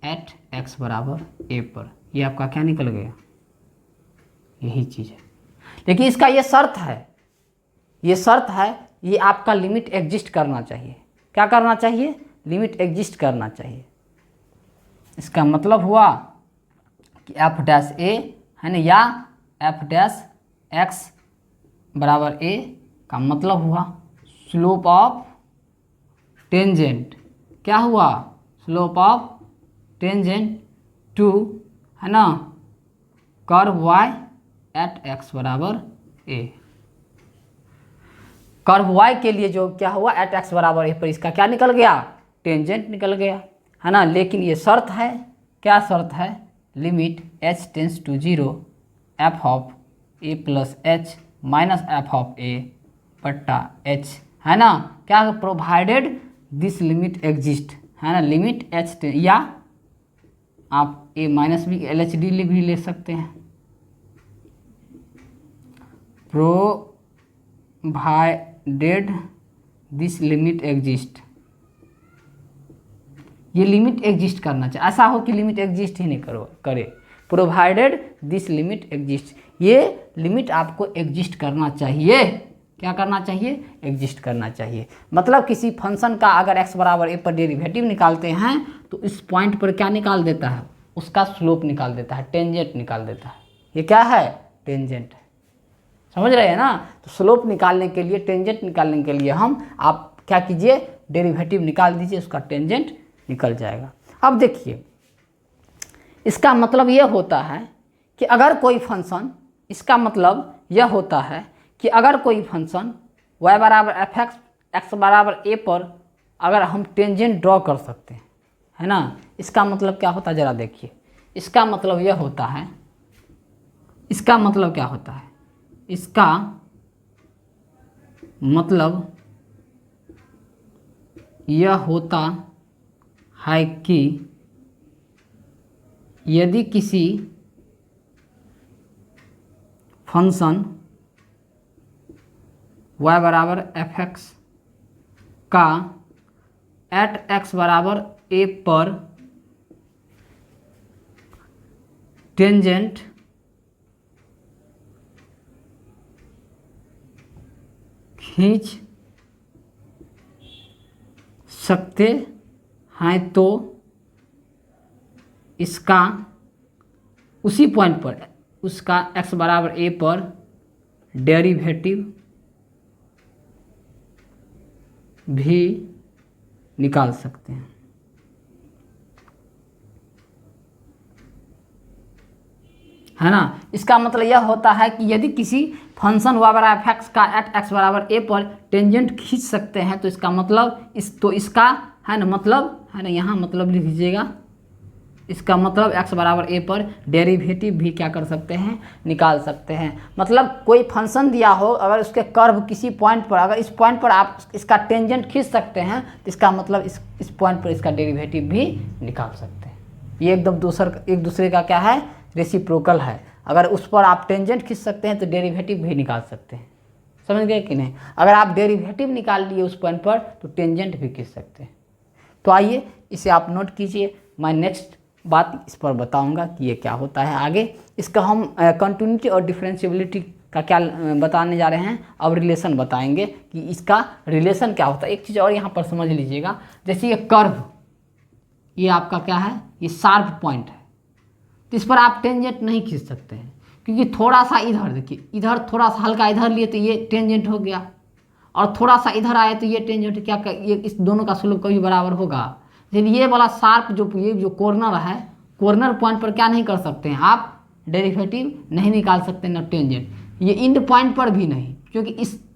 एट x बराबर a पर। ये आपका क्या निकल गया, यही चीज़ है। लेकिन इसका ये शर्त है, ये शर्त है, ये आपका लिमिट एग्जिस्ट करना चाहिए। क्या करना चाहिए, लिमिट एग्जिस्ट करना चाहिए। इसका मतलब हुआ कि f डैश a है ना, या f डैश x बराबर a का मतलब हुआ स्लोप ऑफ टेंजेंट। क्या हुआ, स्लोप ऑफ टेंजेंट टू, है ना, कर्व y एट x बराबर a। कर्व y के लिए जो क्या हुआ, एट x बराबर a पर इसका क्या निकल गया, टेंजेंट निकल गया, है ना। लेकिन ये शर्त है, क्या शर्त है, limit h tends to 0 f of a plus h minus f of a बट्टा h, है ना। क्या, प्रोवाइडेड दिस लिमिट एग्जिस्ट, है ना। लिमिट h, या आप a माइनस भी LHD भी ले सकते हैं। प्रोवाइडेड दिस लिमिट एग्जिस्ट, ये लिमिट एग्जिस्ट करना चाहिए। ऐसा हो कि लिमिट एग्जिस्ट ही नहीं करे। प्रोवाइडेड दिस लिमिट एग्जिस्ट, ये लिमिट आपको एग्जिस्ट करना चाहिए। क्या करना चाहिए, एग्जिस्ट करना चाहिए। मतलब किसी फंक्शन का अगर x बराबर a पर डेरिवेटिव निकालते हैं तो इस पॉइंट पर क्या निकाल देता है, उसका स्लोप निकाल देता है, टेंजेंट निकाल देता है। ये क्या है, टेंजेंट है। समझ रहे हैं ना। तो स्लोप निकालने के लिए, टेंजेंट निकालने के लिए आप क्या कीजिए, डेरिवेटिव निकाल दीजिए, उसका टेंजेंट निकल जाएगा। अब देखिए, इसका मतलब यह होता है कि अगर कोई फंक्शन, इसका मतलब यह होता है कि अगर कोई फंक्शन y बराबर fx x बराबर a पर अगर हम टेंजेंट ड्रॉ कर सकते हैं, है ना। इसका मतलब क्या होता है ज़रा देखिए, इसका मतलब यह होता है, इसका मतलब क्या होता है, इसका मतलब यह होता है कि यदि किसी फंक्शन y बराबर एफ एक्स का एट एक्स बराबर ए पर टेंजेंट खींच सकते हैं तो इसका उसी पॉइंट पर उसका x बराबर a पर डेरिवेटिव भी निकाल सकते हैं। है ना। इसका मतलब यह होता है कि यदि किसी फंक्शन y बराबर एफ एक्स का एट एक्स बराबर ए पर टेंजेंट खींच सकते हैं तो इसका मतलब इसका है ना, मतलब है ना, यहाँ मतलब लिख लीजिएगा, इसका मतलब x बराबर ए पर डेरिवेटिव भी क्या कर सकते हैं, निकाल सकते हैं। मतलब कोई फंक्शन दिया हो, अगर उसके कर्व किसी पॉइंट पर, अगर इस पॉइंट पर आप इसका टेंजेंट खींच सकते हैं तो इसका मतलब इस पॉइंट पर इसका डेरिवेटिव भी निकाल सकते हैं। ये एकदम एक दूसरे का क्या है, रेसिप्रोकल है। अगर उस पर आप टेंजेंट खींच सकते हैं तो डेरिवेटिव भी निकाल सकते हैं। समझ गए कि नहीं। अगर आप डेरिवेटिव निकाल लिए उस पॉइंट पर तो टेंजेंट भी खींच सकते हैं। तो आइए इसे आप नोट कीजिए, मैं नेक्स्ट बात इस पर बताऊंगा कि ये क्या होता है आगे। इसका हम कंटिन्यूटी और डिफरेंशियबिलिटी का क्या बताने जा रहे हैं, अब रिलेशन बताएंगे कि इसका रिलेशन क्या होता है। एक चीज़ और यहाँ पर समझ लीजिएगा, जैसे ये कर्व, ये आपका क्या है, ये शार्प पॉइंट है, तो इस पर आप टेंजेंट नहीं खींच सकते हैं, क्योंकि थोड़ा सा इधर देखिए, इधर थोड़ा सा हल्का इधर लिए तो ये टेंजेंट हो गया, और थोड़ा सा इधर आए तो ये टेंजेंट क्या, ये इस दोनों का स्लोप कभी बराबर होगा। लेकिन ये वाला शार्प ये जो कॉर्नर है, कॉर्नर पॉइंट पर क्या नहीं कर सकते हैं आप, डेरिवेटिव नहीं निकाल सकते ना टेंजेंट। ये इंड पॉइंट पर भी नहीं, क्योंकि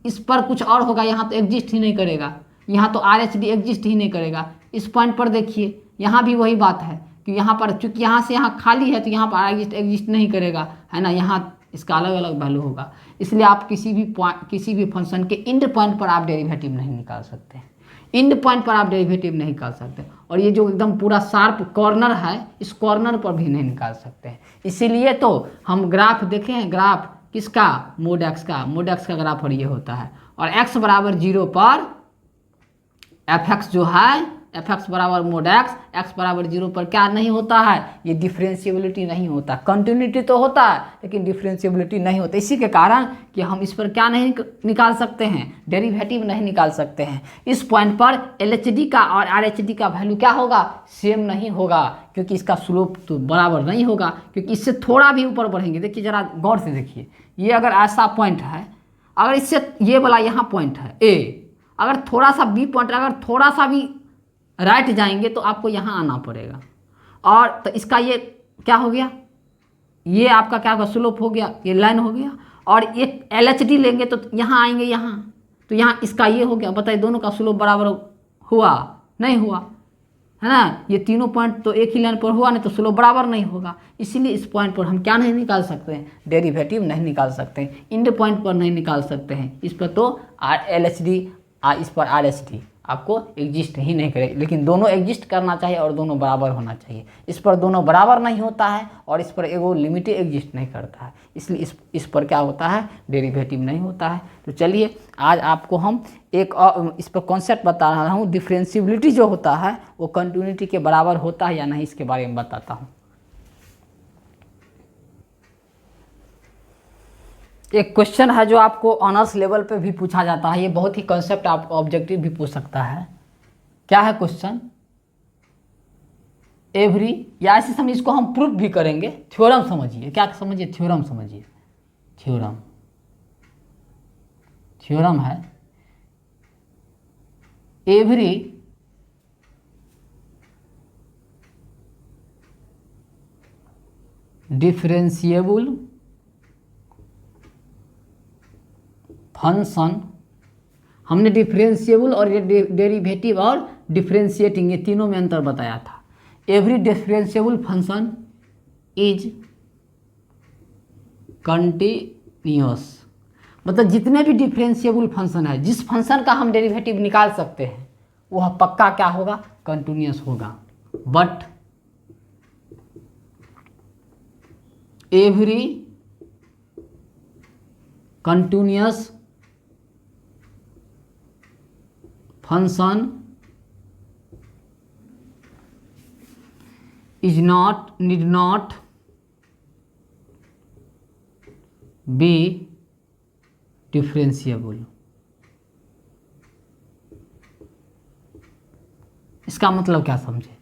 इस पर कुछ और होगा, यहाँ तो एग्जिस्ट ही नहीं करेगा, यहाँ तो RHD एग्जिस्ट ही नहीं करेगा। इस पॉइंट पर देखिए, यहाँ भी वही बात है कि यहाँ पर चूंकि यहाँ से यहाँ खाली है तो यहाँ पर एग्जिस्ट नहीं करेगा, है ना, यहाँ इसका अलग अलग वैल्यू होगा। इसलिए आप किसी भी फंक्शन के इंड पॉइंट पर आप डेरिवेटिव नहीं निकाल सकते हैं, इंड पॉइंट पर आप डेरिवेटिव नहीं निकाल सकते। और ये जो एकदम पूरा शार्प कॉर्नर है, इस कॉर्नर पर भी नहीं निकाल सकते हैं। इसीलिए तो हम ग्राफ देखे हैं, ग्राफ किसका, मोड एक्स का ग्राफ, और ये होता है। और x बराबर 0 पर एफ एक्स जो है, एफ एक्स बराबर मोड एक्स बराबर 0 पर क्या नहीं होता है, ये डिफरेंशिएबिलिटी नहीं होता। कंटिन्यूटी तो होता है लेकिन डिफरेंशिएबिलिटी नहीं होता। इसी के कारण कि हम इस पर क्या नहीं निकाल सकते हैं, डेरिवेटिव नहीं निकाल सकते हैं। इस पॉइंट पर LHD का और RHD का वैल्यू क्या होगा, सेम नहीं होगा, क्योंकि इसका स्लोप तो बराबर नहीं होगा, क्योंकि इससे थोड़ा भी ऊपर बढ़ेंगे। देखिए जरा गौर से देखिए, ये अगर ऐसा पॉइंट है, अगर इससे ये वाला यहाँ पॉइंट है A, अगर थोड़ा सा B पॉइंट, अगर थोड़ा सा भी राइट जाएंगे तो आपको यहाँ आना पड़ेगा। और तो इसका ये क्या हो गया, ये आपका क्या होगा, स्लोप हो गया, ये लाइन हो गया। और एक LHD लेंगे तो यहाँ आएंगे, यहाँ तो यहाँ इसका ये हो गया। बताइए दोनों का स्लोप बराबर हुआ, नहीं हुआ, है ना। ये तीनों पॉइंट तो एक ही लाइन पर हुआ, नहीं तो स्लोप बराबर नहीं होगा। इसीलिए इस पॉइंट पर हम क्या नहीं निकाल सकते हैं, डेरिवेटिव नहीं निकाल सकते हैं, इंड पॉइंट पर नहीं निकाल सकते हैं। इस पर तो LHD, इस पर RHD आपको एग्जिस्ट ही नहीं करे। लेकिन दोनों एग्जिस्ट करना चाहिए और दोनों बराबर होना चाहिए। इस पर दोनों बराबर नहीं होता है और इस पर एगो लिमिटेड एग्जिस्ट नहीं करता है, इसलिए इस पर क्या होता है, डेरिवेटिव नहीं होता है। तो चलिए आज आपको हम एक इस पर कॉन्सेप्ट बता रहा हूँ, डिफरेंशिएबिलिटी जो होता है वो कंटिन्यूटी के बराबर होता है या नहीं, इसके बारे में बताता हूँ। एक क्वेश्चन है जो आपको ऑनर्स लेवल पे भी पूछा जाता है, ये बहुत ही कॉन्सेप्ट आपको ऑब्जेक्टिव भी पूछ सकता है। क्या है क्वेश्चन, एवरी, या ऐसे समझ, इसको हम प्रूफ भी करेंगे। थ्योरम समझिए, क्या समझिए, थ्योरम समझिए। थ्योरम है एवरी डिफरेंशिएबल फंक्शन, हमने डिफरेंशिएबल और डेरिवेटिव और डिफरेंशिएटिंग, ये तीनों में अंतर बताया था। Every differentiable function is continuous, मतलब जितने भी डिफरेंशिएबल फंक्शन है, जिस फंक्शन का हम डेरिवेटिव निकाल सकते हैं वह पक्का क्या होगा, कंटिन्यूअस होगा। But every continuous function need not be differentiable। इसका मतलब क्या समझे,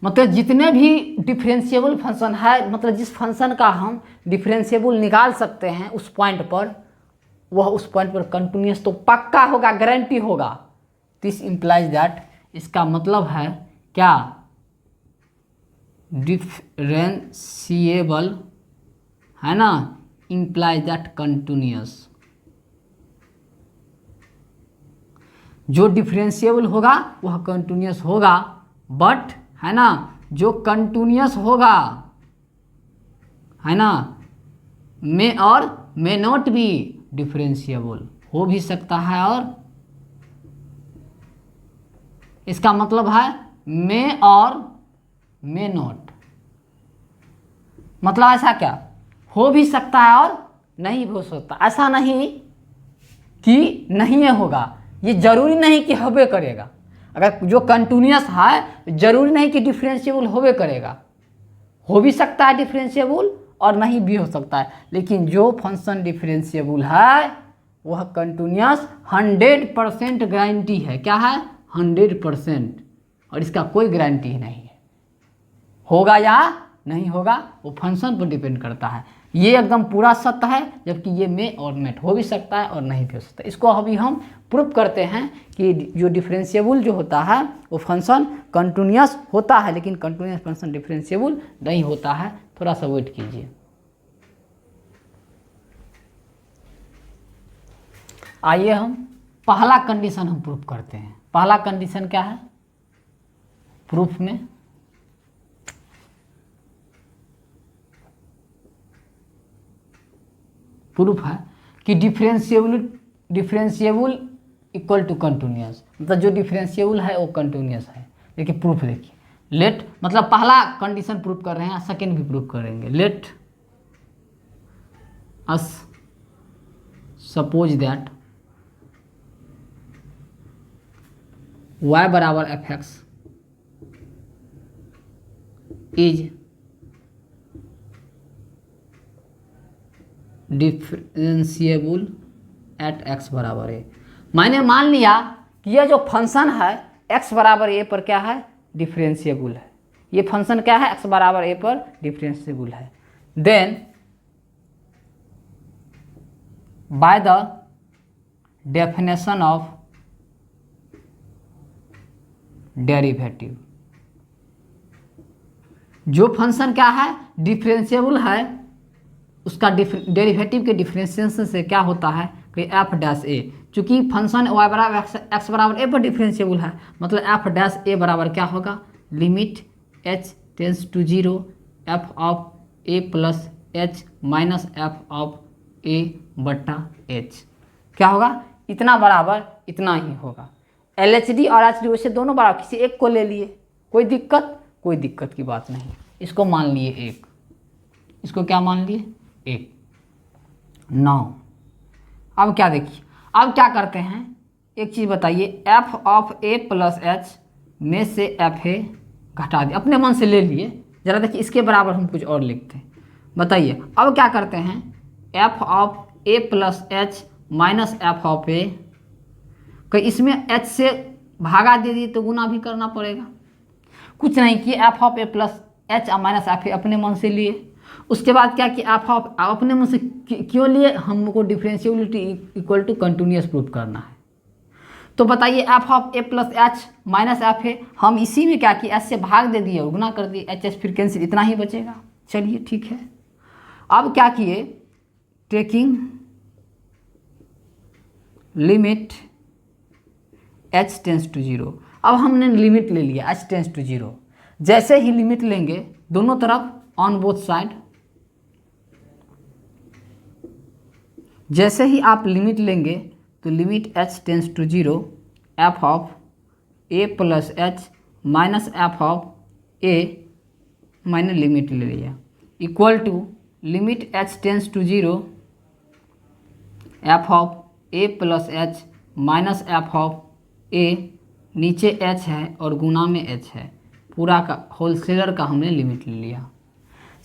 मतलब जितने भी डिफरेंशिएबल फंक्शन है, मतलब जिस फंक्शन का हम डिफरेंशिएबल निकाल सकते हैं उस पॉइंट पर, वह उस पॉइंट पर कंटिन्यूअस तो पक्का होगा, गारंटी होगा। दिस इम्प्लाइज दैट, इसका मतलब है क्या, डिफरेंशिएबल है ना, इम्प्लाइज दैट कंटिन्यूअस, जो डिफरेंशिएबल होगा वह कंटिन्यूअस होगा। बट है ना, जो कंटिन्यूअस होगा है ना, मे और मे नॉट बी डिफरेंशिएबल, हो भी सकता है और, इसका मतलब है मे और मे नॉट, मतलब ऐसा क्या, हो भी सकता है और नहीं भी हो सकता। ऐसा नहीं कि नहीं होगा, ये जरूरी नहीं कि होबे करेगा। अगर जो कंटिन्यूअस है जरूरी नहीं कि डिफरेंशिएबल होबे करेगा, हो भी सकता है डिफरेंशिएबल और नहीं भी हो सकता है। लेकिन जो फंक्शन डिफरेंशिएबल है वह कंटिन्यूअस 100% गारंटी है। क्या है, 100%, और इसका कोई गारंटी ही नहीं है, होगा या नहीं होगा वो फंक्शन पर डिपेंड करता है। ये एकदम पूरा सत्य है, जबकि ये मे और नॉट, हो भी सकता है और नहीं भी हो सकता है। इसको अभी हम प्रूफ करते हैं कि जो डिफरेंशिएबल जो होता है वो फंक्शन कंटिन्यूअस होता है, लेकिन कंटिन्यूअस फंक्शन डिफरेंशिएबल नहीं होता है। थोड़ा सा वेट कीजिए। आइए हम पहला कंडीशन हम प्रूफ करते हैं। पहला कंडीशन क्या है प्रूफ में, प्रूफ है कि डिफरेंशिएबल इक्वल टू कंटिन्यूअस, मतलब जो डिफरेंशिएबल है वो कंटिन्यूअस है। देखिए प्रूफ देखिए, लेट, मतलब पहला कंडीशन प्रूफ कर रहे हैं, सेकेंड भी प्रूफ करेंगे। Let us suppose that y बराबर fx is differentiable at x बराबर a। मैंने मान लिया कि यह जो फंक्शन है x बराबर a पर क्या है, डिफरेंशिएबल है। ये फंक्शन क्या है, x बराबर a पर डिफरेंशिएबल है। Then by the definition of derivative, जो फंक्शन क्या है डिफरेंशिएबल है उसका डेरिवेटिव के डिफरेंशिएशन से क्या होता है कि एफ डैश ए, चूंकि फंक्शन y बराबर एक्स बराबर ए पर डिफरेंशिएबल है, मतलब एफ डैश ए बराबर क्या होगा, limit h tends to 0 F of A plus H minus F of a बट्टा एच, क्या होगा, इतना बराबर इतना ही होगा। LHD और HD वैसे दोनों बराबर, किसी एक को ले लिए, कोई दिक्कत की बात नहीं। इसको मान लिए एक, इसको क्या मान लिए एक। 9 अब क्या देखिए, अब क्या करते हैं, एक चीज़ बताइए, F of A plus H में से एफ ए घटा दिए, अपने मन से ले लिए। जरा देखिए इसके बराबर हम कुछ और लिखते हैं, बताइए। अब क्या करते हैं, f of A plus H minus F of a, कहीं इसमें h से भागा दे दिए तो गुना भी करना पड़ेगा। कुछ नहीं किए, F of A plus H minus F ए अपने मन से लिए। उसके बाद क्या कि एफ ऑफ अपने मन से क्यों लिए, हमको differentiability equal to continuous proof करना है। तो बताइए F of A plus H minus F A, हम इसी में क्या किए, एच से भाग दे दिए और गुना कर दिए, एच एच फिर कैंसिल, इतना ही बचेगा। चलिए ठीक है। अब क्या किए, taking limit h tends to 0, अब हमने लिमिट ले लिया h टेंस टू 0, जैसे ही लिमिट लेंगे दोनों तरफ ऑन बोथ साइड, जैसे ही आप लिमिट लेंगे तो limit h tends to 0 F of a plus H minus F of a, मैंने लिमिट ले लिया, equal to limit h tends to 0 F of a plus H minus F of a, नीचे h है और गुना में h है, पूरा का होलसेलर का हमने लिमिट ले लिया।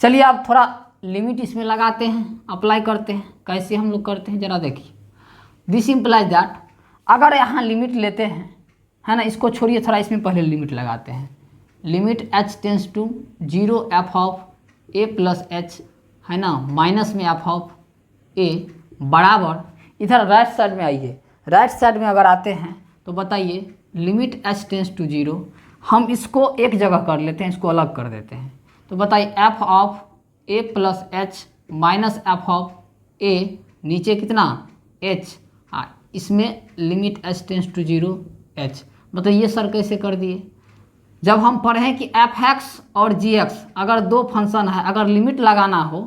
चलिए अब थोड़ा लिमिट इसमें लगाते हैं, अप्लाई करते हैं। कैसे हम लोग करते हैं ज़रा देखिए। दिस इम्प्लाइज दैट, अगर यहाँ लिमिट लेते हैं, है ना, इसको छोड़िए, थोड़ा इसमें पहले लिमिट लगाते हैं। Limit h tends to 0 F of a plus H, है ना, माइनस में एफ ऑफ a बराबर, इधर राइट साइड में आइए, राइट साइड में अगर आते हैं तो बताइए लिमिट h टेंस टू 0, हम इसको एक जगह कर लेते हैं, इसको अलग कर देते हैं। तो बताइए F of a plus H minus F of a, नीचे कितना h, इसमें limit h tends to 0 h। मतलब ये सर कैसे कर दिए, जब हम पढ़े हैं कि f(x) और g(x) अगर दो फंक्शन है, अगर लिमिट लगाना हो,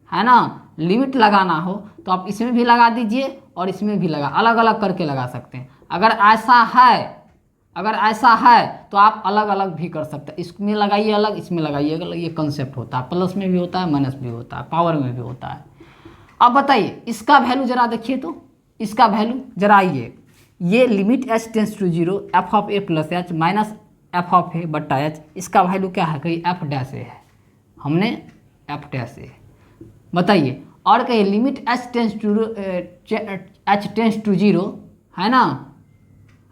है ना, लिमिट लगाना हो तो आप इसमें भी लगा दीजिए और इसमें भी लगा, अलग अलग करके लगा सकते हैं। अगर ऐसा है तो आप अलग अलग भी कर सकते हैं, इसमें लगाइए अलग, इसमें लगाइए अलग, ये कंसेप्ट होता है। प्लस में भी होता है, माइनस भी होता है, पावर में भी होता है। अब बताइए इसका वैल्यू जरा देखिए, तो इसका वैल्यू जरा आइए, ये limit h tends to 0 F of a plus H minus F of a बट्टा एच, इसका वैल्यू क्या है, कहीं एफ डैश ए है, हमने एफ डैश ए। बताइए और कहिए लिमिट h टेंस टू 0, है ना,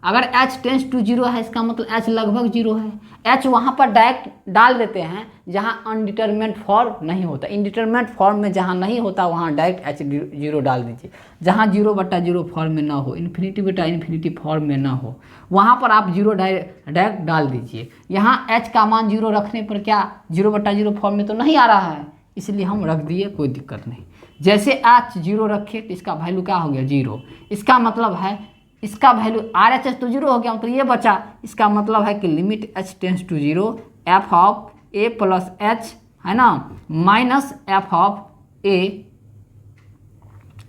अगर h टेंस टू 0 है इसका मतलब h लगभग 0 है। h वहाँ पर डायरेक्ट डाल देते हैं जहाँ अनडिटरमिनेट फॉर्म नहीं होता, इनडिटरमिनेट फॉर्म में जहाँ नहीं होता वहाँ डायरेक्ट h 0 डाल दीजिए। जहाँ 0/0 फॉर्म में ना हो, इन्फिनिटी बटा इन्फिनिटी फॉर्म में ना हो, वहाँ पर आप 0 डायरेक्ट डाल दीजिए। यहाँ h का मान 0 रखने पर क्या 0/0 फॉर्म में तो नहीं आ रहा है, इसलिए हम रख दिए, कोई दिक्कत नहीं। जैसे h 0 रखे तो इसका वैल्यू क्या हो गया 0, इसका मतलब है इसका वैल्यू RHS तो 0 हो गया, तो ये बचा, इसका मतलब है कि limit h tends to 0 F of a plus H, है ना, माइनस एफ ऑफ a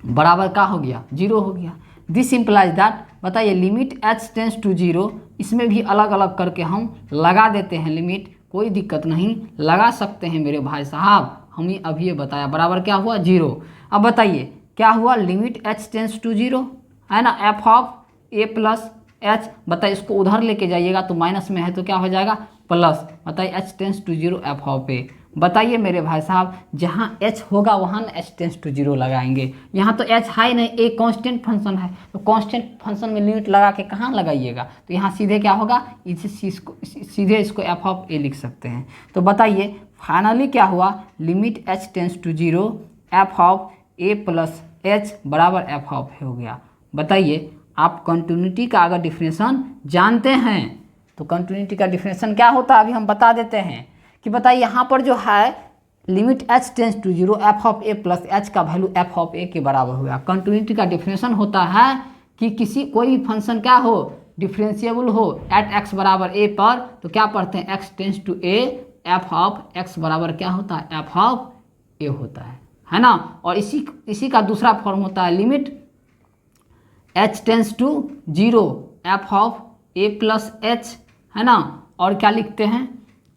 बराबर क्या हो गया 0 हो गया। दिस इम्प्लाइज दैट, बताइए लिमिट h टेंस टू 0, इसमें भी अलग अलग करके हम लगा देते हैं लिमिट, कोई दिक्कत नहीं, लगा सकते हैं मेरे भाई साहब, हमने अभी ये बताया, बराबर क्या हुआ 0। अब बताइए क्या हुआ, लिमिट h टेंस टू 0, है ना, F of a plus H, बताइए इसको उधर लेके जाइएगा तो माइनस में है तो क्या हो जाएगा प्लस, बताइए h tends to 0 F of a। बताइए मेरे भाई साहब जहाँ h होगा वहाँ न h टेंस टू 0 लगाएंगे, यहाँ तो h है नहीं, a कांस्टेंट फंक्शन है, तो कांस्टेंट फंक्शन में लिमिट लगा के कहाँ लगाइएगा, तो यहाँ सीधे क्या होगा, सीधे इसको एफ ऑफ a लिख सकते हैं। तो बताइए फाइनली क्या हुआ, limit h tends to 0 F of a plus h बराबर एफ ऑफ a हो गया। बताइए आप कंटिन्यूटी का अगर डिफिनेशन जानते हैं तो कंटिन्यूटी का डिफिनेशन क्या होता है अभी हम बता देते हैं कि बताइए यहाँ पर जो है limit h tends to 0 F of a plus h का वैल्यू एफ ऑफ a के बराबर हो गया। कंटिन्यूटी का डिफिनेशन होता है कि किसी कोई भी फंक्शन क्या हो, डिफरेंशिएबल हो एट x बराबर a पर, तो क्या पढ़ते हैं x tends to a F of x बराबर क्या होता है एफ ऑफ a होता है ना। और इसी का दूसरा फॉर्म होता है limit h tends to 0 F of a plus H, है ना, और क्या लिखते हैं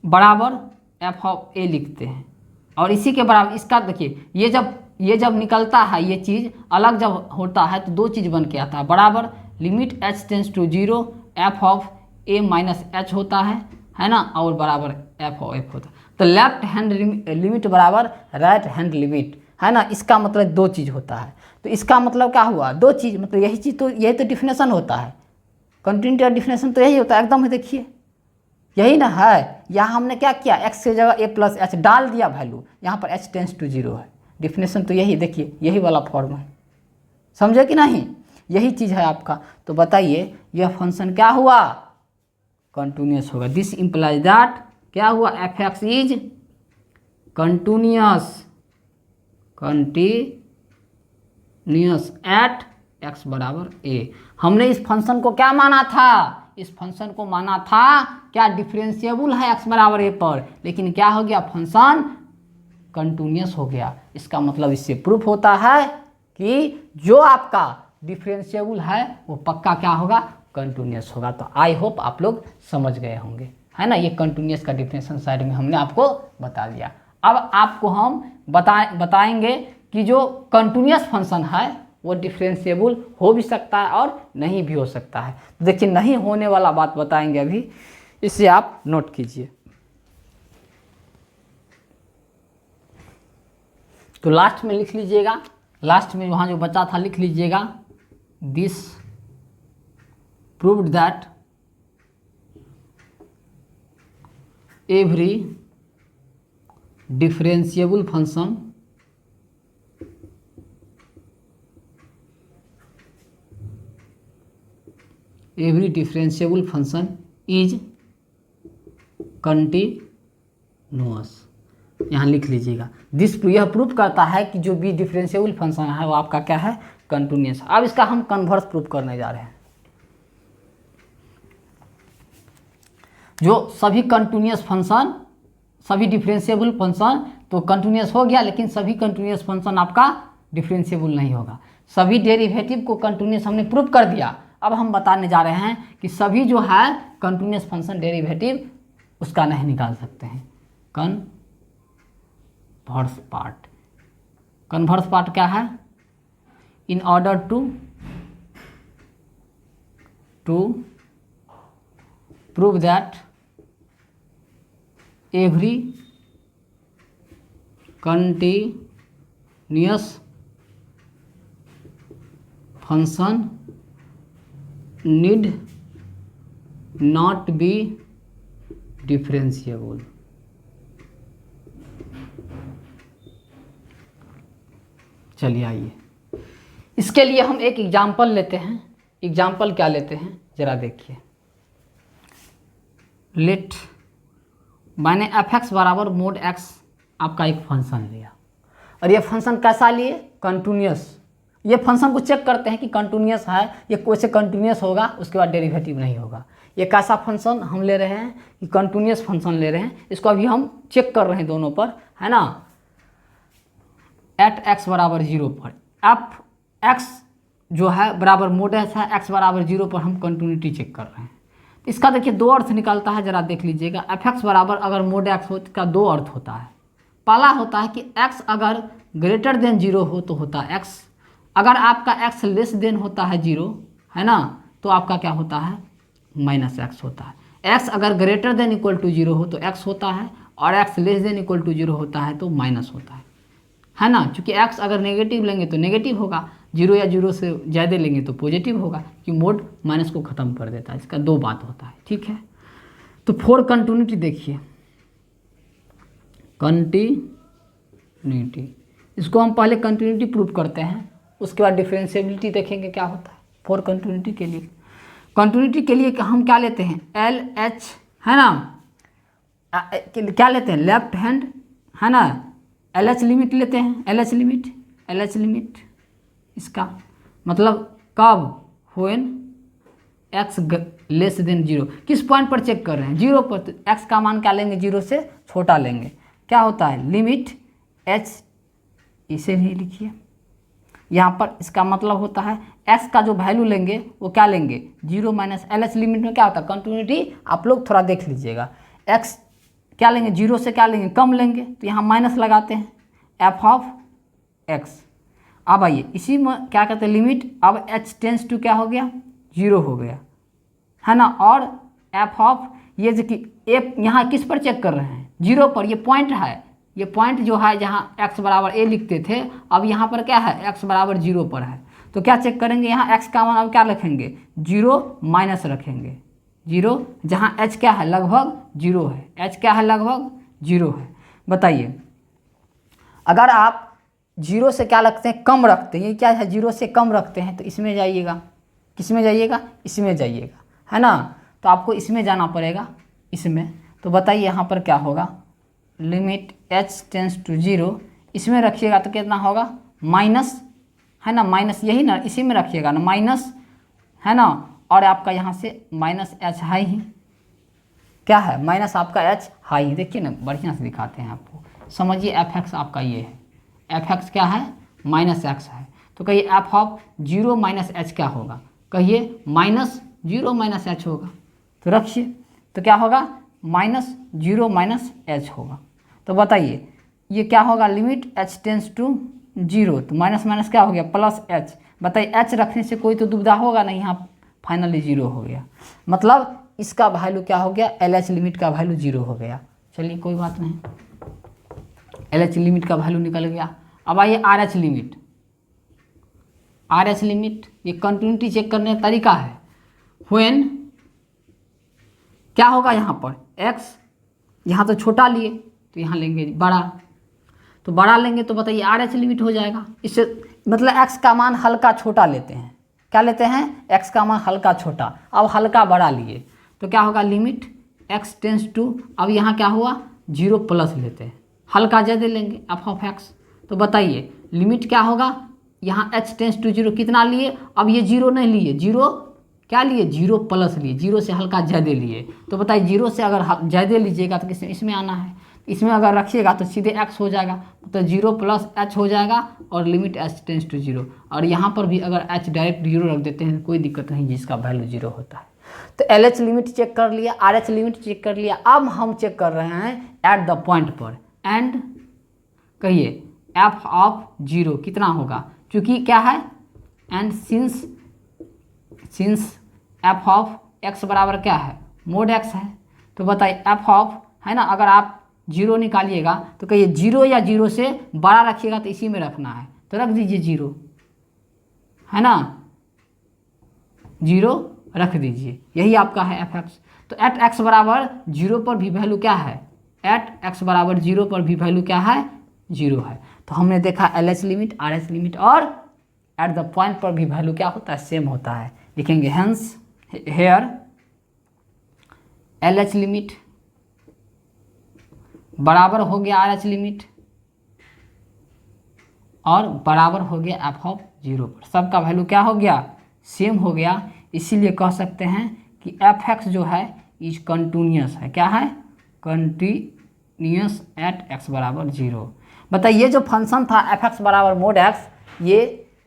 बराबर एफ ऑफ a लिखते हैं। और इसी के बराबर इसका देखिए ये जब निकलता है, ये चीज़ अलग जब होता है तो दो चीज़ बन के आता है, बराबर limit h tends to 0 F of a minus H होता है ना, और बराबर एफ ऑफ f होता है। तो लेफ्ट हैंड लिमिट बराबर राइट हैंड लिमिट, है ना, इसका मतलब दो चीज़ होता है। तो इसका मतलब क्या हुआ, दो चीज़, मतलब यही चीज़, तो यही तो डिफिनेशन होता है, कंटिन्यूटी का डिफिनेशन तो यही होता है एकदम, देखिए यही ना है। यहाँ हमने क्या किया, x की जगह a प्लस एच डाल दिया वैल्यू, यहाँ पर h टेंस टू 0 है, डिफिनेशन तो यही, देखिए यही वाला फॉर्म है, समझे कि नहीं, यही चीज़ है आपका। तो बताइए यह फंक्शन क्या हुआ, कंटिन्यूस होगा। दिस इम्प्लाइज दैट क्या हुआ, F x is continuous at x बराबर a। हमने इस फंक्शन को क्या माना था, इस फंक्शन को माना था क्या, डिफरेंशिएबल है x बराबर a पर, लेकिन क्या हो गया, फंक्शन कंटिन्यूअस हो गया। इसका मतलब इससे प्रूफ होता है कि जो आपका डिफरेंशिएबल है वो पक्का क्या होगा, कंटिन्यूअस होगा। तो आई होप आप लोग समझ गए होंगे, है ना। ये कंटिन्यूअस का डिफरेंशियल साइड में हमने आपको बता दिया। अब आपको हम बताएंगे कि जो कंटिन्यूअस फंक्शन है वो डिफरेंशिएबल हो भी सकता है और नहीं भी हो सकता है। तो देखिए, नहीं होने वाला बात बताएंगे अभी, इसे आप नोट कीजिए। तो लास्ट में लिख लीजिएगा, लास्ट में वहाँ जो बचा था लिख लीजिएगा, this proved that every differentiable function is continuous. यहाँ लिख लीजिएगा, यह प्रूफ करता है कि जो भी डिफरेंशिएबल फंक्शन है वो आपका क्या है, कंटिन्यूअस। अब इसका हम कन्वर्स प्रूफ करने जा रहे हैं। जो सभी कंटिन्यूअस फंक्शन, सभी डिफरेंशिएबल फंक्शन तो कंटिन्यूअस हो गया, लेकिन सभी कंटिन्यूअस फंक्शन आपका डिफरेंशिएबल नहीं होगा। सभी डेरिवेटिव को कंटिन्यूअस हमने प्रूफ कर दिया। अब हम बताने जा रहे हैं कि सभी जो है कंटिन्यूअस फंक्शन डेरिवेटिव उसका नहीं निकाल सकते हैं। कन्वर्स पार्ट क्या है, in order to prove that every continuous function need not be differentiable। चलिए आइए, इसके लिए हम एक एग्जाम्पल लेते हैं। एग्जाम्पल क्या लेते हैं जरा देखिए। लेट मैंने f(x) बराबर मोड x आपका एक फंक्शन लिया, और ये फंक्शन कैसा लिए, कंटिन्यूअस। ये फंक्शन को चेक करते हैं कि कंटिन्यूअस है, ये कैसे कंटिन्यूअस होगा, उसके बाद डेरिवेटिव नहीं होगा। ये कैसा फंक्शन हम ले रहे हैं कि कंटिन्यूअस फंक्शन ले रहे हैं, इसको अभी हम चेक कर रहे हैं दोनों पर, है ना। एट x बराबर 0 पर f(x) जो है बराबर मोड x है, x बराबर 0 पर हम कंटिन्यूटी चेक कर रहे हैं। इसका देखिए दो अर्थ निकलता है, जरा देख लीजिएगा। f(x) बराबर अगर मोड x हो तो इसका दो अर्थ होता है। पहला होता है कि x अगर ग्रेटर देन 0 हो तो होता है x, अगर आपका x लेस देन होता है 0, है ना, तो आपका क्या होता है, -x होता है। x अगर ग्रेटर देन इक्वल टू 0 हो तो x होता है, और x less than equal to 0 होता है तो माइनस होता है ना। क्योंकि x अगर नेगेटिव लेंगे तो नेगेटिव होगा, 0 या 0 से ज़्यादा लेंगे तो पॉजिटिव होगा, कि मोड माइनस को ख़त्म कर देता है। इसका दो बात होता है, ठीक है। तो फॉर कंटिन्यूटी देखिए, कंटिन्यूटी, इसको हम पहले कंटिन्यूटी प्रूव करते हैं, उसके बाद डिफरेंशिएबिलिटी देखेंगे क्या होता है। फॉर कंटिन्यूटी के लिए, कंटिन्यूटी के लिए हम क्या लेते हैं, LH, है ना, क्या लेते हैं, लेफ्ट हैंड, है ना, LH लिमिट लेते हैं। LH लिमिट इसका मतलब कब, व्हेन x लेस देन 0। किस पॉइंट पर चेक कर रहे हैं, 0 पर, तो x का मान क्या लेंगे, 0 से छोटा लेंगे। क्या होता है, लिमिट h, इसे भी लिखिए यहाँ पर। इसका मतलब होता है x का जो वैल्यू लेंगे वो क्या लेंगे, 0 माइनस LH लिमिट में क्या होता है, कंटिन्यूटी आप लोग थोड़ा देख लीजिएगा। x क्या लेंगे, 0 से क्या लेंगे, कम लेंगे, तो यहाँ माइनस लगाते हैं, f(x). अब आइए इसी में क्या कहते हैं, लिमिट, अब h टेंस टू क्या हो गया, 0 हो गया, है ना। और f(, ये जो कि f यहाँ किस पर चेक कर रहे हैं, 0 पर। ये पॉइंट है, ये पॉइंट जो है जहाँ x बराबर a लिखते थे, अब यहाँ पर क्या है, x बराबर 0 पर है। तो क्या चेक करेंगे, यहाँ x का मान अब क्या रखेंगे, 0 माइनस रखेंगे, 0, जहाँ h क्या है, लगभग 0 है, h क्या है, लगभग 0 है। बताइए, अगर आप 0 से क्या रखते हैं, कम रखते हैं, ये क्या है, 0 से कम रखते हैं, तो इसमें जाइएगा, किसमें जाइएगा, इसमें जाइएगा, है ना। तो आपको इसमें जाना पड़ेगा, इसमें। तो बताइए यहाँ पर क्या होगा, लिमिट h टेंस टू 0, इसमें रखिएगा तो कितना होगा, माइनस, है ना, माइनस, यही ना, इसी में रखिएगा ना, माइनस, है ना। और आपका यहाँ से माइनस एच हाई ही क्या है, माइनस आपका एच हाई। देखिए ना, बढ़िया से दिखाते हैं आपको, समझिए एफ एक्स आपका ये है, एफ एक्स क्या है, माइनस एक्स है। तो कहिए एफ ऑफ 0 माइनस एच क्या होगा, कहिए माइनस 0 माइनस एच होगा। तो रखिए, तो क्या होगा, माइनस 0 माइनस एच होगा। तो बताइए ये क्या होगा, लिमिट एच टेंस टू 0, तो माइनस माइनस क्या हो गया, प्लस एच। बताइए एच रखने से कोई तो दुविधा होगा नहीं, यहाँ फाइनली 0 हो गया, मतलब इसका वैल्यू क्या हो गया, एल एच लिमिट का वैल्यू 0 हो गया। चलिए कोई बात नहीं, एल एच लिमिट का वैल्यू निकल गया। अब आइए R H limit, R H limit ये कंटिन्यूटी चेक करने का तरीका है। व्हेन क्या होगा यहाँ पर x, यहाँ तो छोटा लिए तो यहाँ लेंगे बड़ा, तो बड़ा लेंगे तो बताइए आर एच लिमिट हो जाएगा। इससे मतलब x का मान हल्का छोटा लेते हैं, क्या लेते हैं, x का मान हल्का छोटा, अब हल्का बड़ा लिए तो क्या होगा, लिमिट x टेंस टू, अब यहाँ क्या हुआ 0 प्लस लेते हैं, हल्का ज़्यादा लेंगे एफ ऑफ x। तो बताइए लिमिट क्या होगा, यहाँ h टेंस टू 0 कितना लिए, अब ये 0 नहीं लिए, 0 क्या लिए, 0 प्लस लिए, 0 से हल्का ज़्यादा लिए। तो बताइए 0 से अगर ज़्यादा लीजिएगा तो इसमें आना है, इसमें अगर रखिएगा तो सीधे x हो जाएगा, तो 0 प्लस h हो जाएगा और लिमिट h टेंस टू 0। और यहाँ पर भी अगर h डायरेक्ट 0 रख देते हैं कोई दिक्कत नहीं, जिसका वैल्यू 0 होता है। तो एल एच लिमिट चेक कर लिया, आर एच लिमिट चेक कर लिया। अब हम चेक कर रहे हैं एट द पॉइंट पर, एंड कहिए एफ ऑफ 0 कितना होगा, क्योंकि क्या है, and since F of x बराबर क्या है, मोड x है। तो बताइए एफ ऑफ है ना, अगर आप 0 निकालिएगा तो कहिए 0 या 0 से बड़ा रखिएगा तो इसी में रखना है, तो रख दीजिए 0, है ना, 0 रख दीजिए, यही आपका है एफ एक्स। तो एट एक्स बराबर 0 पर भी वैल्यू क्या है, एट एक्स बराबर 0 पर भी वैल्यू क्या है, 0 है। तो हमने देखा L H limit, R H limit और एट द पॉइंट पर भी वैल्यू क्या होता है, सेम होता है। लिखेंगे hence here L H limit बराबर हो गया आर एच लिमिट और बराबर हो गया एफ ऑफ 0 पर, सबका वैल्यू क्या हो गया, सेम हो गया। इसीलिए कह सकते हैं कि एफ एक्स जो है इज कंटिन्यूअस है, क्या है, कंटिन्यूअस एट एक्स बराबर 0। बताइए जो फंक्शन था एफ एक्स बराबर मोड एक्स, ये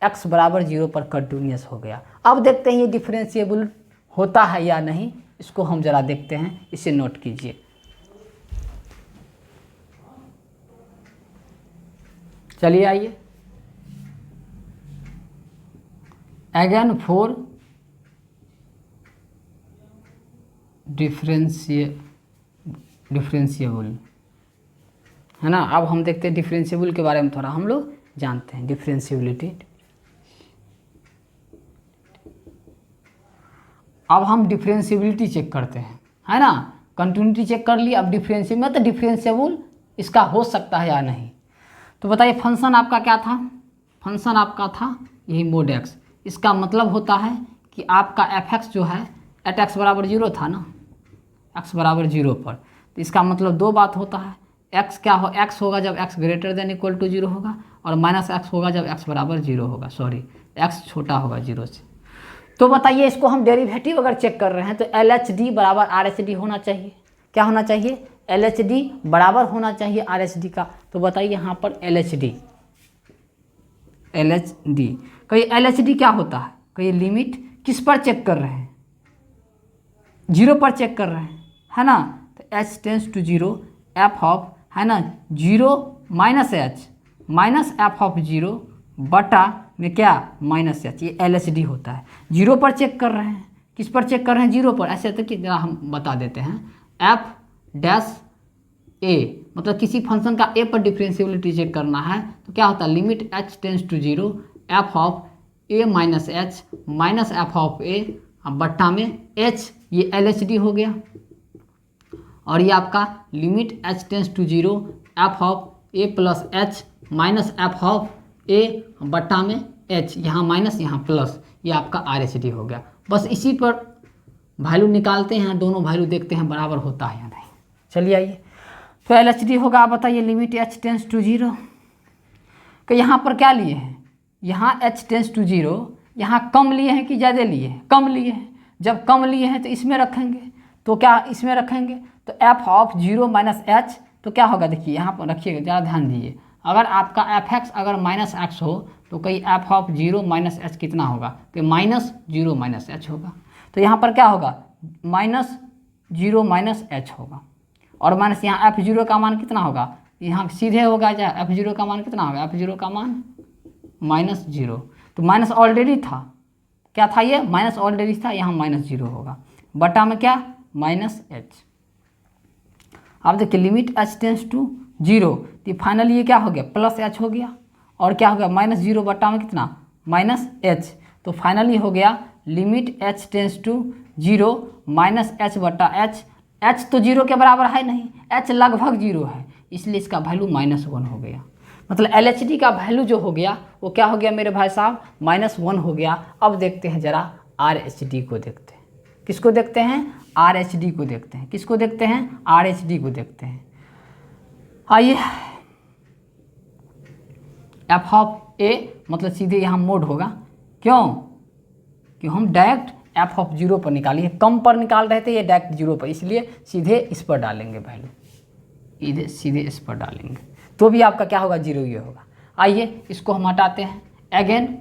एक्स बराबर 0 पर कंटिन्यूअस हो गया। अब देखते हैं ये डिफरेंशिएबल होता है या नहीं, इसको हम जरा देखते हैं, इसे नोट कीजिए। चलिए आइए अगेन फॉर डिफरेंशिएबल, है ना। अब हम देखते हैं डिफरेंशिएबल के बारे में, थोड़ा हम लोग जानते हैं डिफरेंशिएबिलिटी। अब हम डिफरेंशिएबिलिटी चेक करते हैं, है ना, कंटिन्यूटी चेक कर ली, अब डिफरेंशिएबल मतलब डिफरेंशिएबल इसका हो सकता है या नहीं। तो बताइए फंक्शन आपका क्या था, फंक्शन आपका था यही मोड एक्स, इसका मतलब होता है कि आपका एफ एक्स जो है एट एक्स बराबर 0 था ना, एक्स बराबर 0 पर, तो इसका मतलब दो बात होता है, एक्स क्या हो, एक्स होगा जब X greater than equal to 0 होगा, और माइनस एक्स होगा जब एक्स बराबर 0 होगा, सॉरी एक्स छोटा होगा 0 से। तो बताइए इसको हम डेरिवेटिव अगर चेक कर रहे हैं तो एल एच डी बराबर आर एच डी होना चाहिए, क्या होना चाहिए, एल एच डी बराबर होना चाहिए आर एच डी का। तो बताइए यहाँ पर L H D, L H D, कहिए एल एच डी क्या होता है, कहिए लिमिट किस पर चेक कर रहे हैं, 0 पर चेक कर रहे हैं, है ना। तो H tends to 0 F of, है ना, 0 minus H minus F of 0 बटा में क्या, माइनस एच, ये एल एच डी होता है। 0 पर चेक कर रहे हैं, किस पर चेक कर रहे हैं, 0 पर। ऐसे तो कि जरा हम बता देते हैं, एफ डैश ए मतलब किसी फंक्शन का ए पर डिफरेंशिएबिलिटी चेक करना है तो क्या होता है, limit H tends to 0 F of a minus H minus F of a बट्टा में एच, ये एल एच डी हो गया। और ये आपका limit H tends to 0 F of A plus H minus F of a बट्टा में एच, यहाँ माइनस यहाँ प्लस, ये आपका आर एच डी हो गया। बस इसी पर वैल्यू निकालते हैं, दोनों वैल्यू देखते हैं बराबर होता है या नहीं। चलिए आइए, तो एल एच डी होगा, आप बताइए लिमिट एच टेंस टू 0, तो यहाँ पर क्या लिए हैं, यहाँ एच टेंस टू 0 यहाँ कम लिए हैं कि ज़्यादा लिए हैं, कम लिए हैं, जब कम लिए हैं तो इसमें रखेंगे, तो क्या इसमें रखेंगे, तो एफ ऑफ 0 माइनस एच, तो क्या होगा देखिए यहाँ पर रखिएगा, ज़रा ध्यान दीजिए, अगर आपका एफ एक्स अगर माइनस एक्स हो तो कहीं एफ ऑफ 0 माइनस एच कितना होगा, कि माइनस 0 माइनस एच होगा। तो यहाँ पर क्या होगा, माइनस 0 माइनस एच होगा, और माइनस यहाँ एफ 0 का मान कितना होगा, यहाँ सीधे होगा, या एफ 0 का मान कितना होगा, एफ 0 का मान माइनस 0, तो माइनस ऑलरेडी था, क्या था ये माइनस ऑलरेडी था, यहाँ माइनस 0 होगा, बटा में क्या माइनस एच। अब देखिए लिमिट एच टेंस टू 0, तो फाइनली ये क्या हो गया प्लस एच हो गया, और क्या हो गया माइनस 0 बटा में कितना माइनस एच, तो फाइनली हो गया limit H tends to 0 minus H बटा एच। एच तो 0 के बराबर है नहीं, एच लगभग 0 है, इसलिए इसका वैल्यू -1 हो गया। मतलब LHD का वैल्यू जो हो गया वो क्या हो गया मेरे भाई साहब, -1 हो गया। अब देखते हैं जरा RHD को देखते हैं, किसको देखते हैं, RHD को देखते हैं, किसको देखते हैं, RHD को देखते हैं। आइए, एफ ऑफ ए मतलब सीधे यहाँ मोड होगा, क्यों, कि हम डायरेक्ट एफ ऑफ 0 पर निकालिए, कम पर निकाल रहे थे, ये डायरेक्ट 0 पर, इसलिए सीधे इस पर डालेंगे वैल्यू, इधर सीधे इस पर डालेंगे, तो भी आपका क्या होगा 0 ये होगा। आइए इसको हम हटाते हैं, अगेन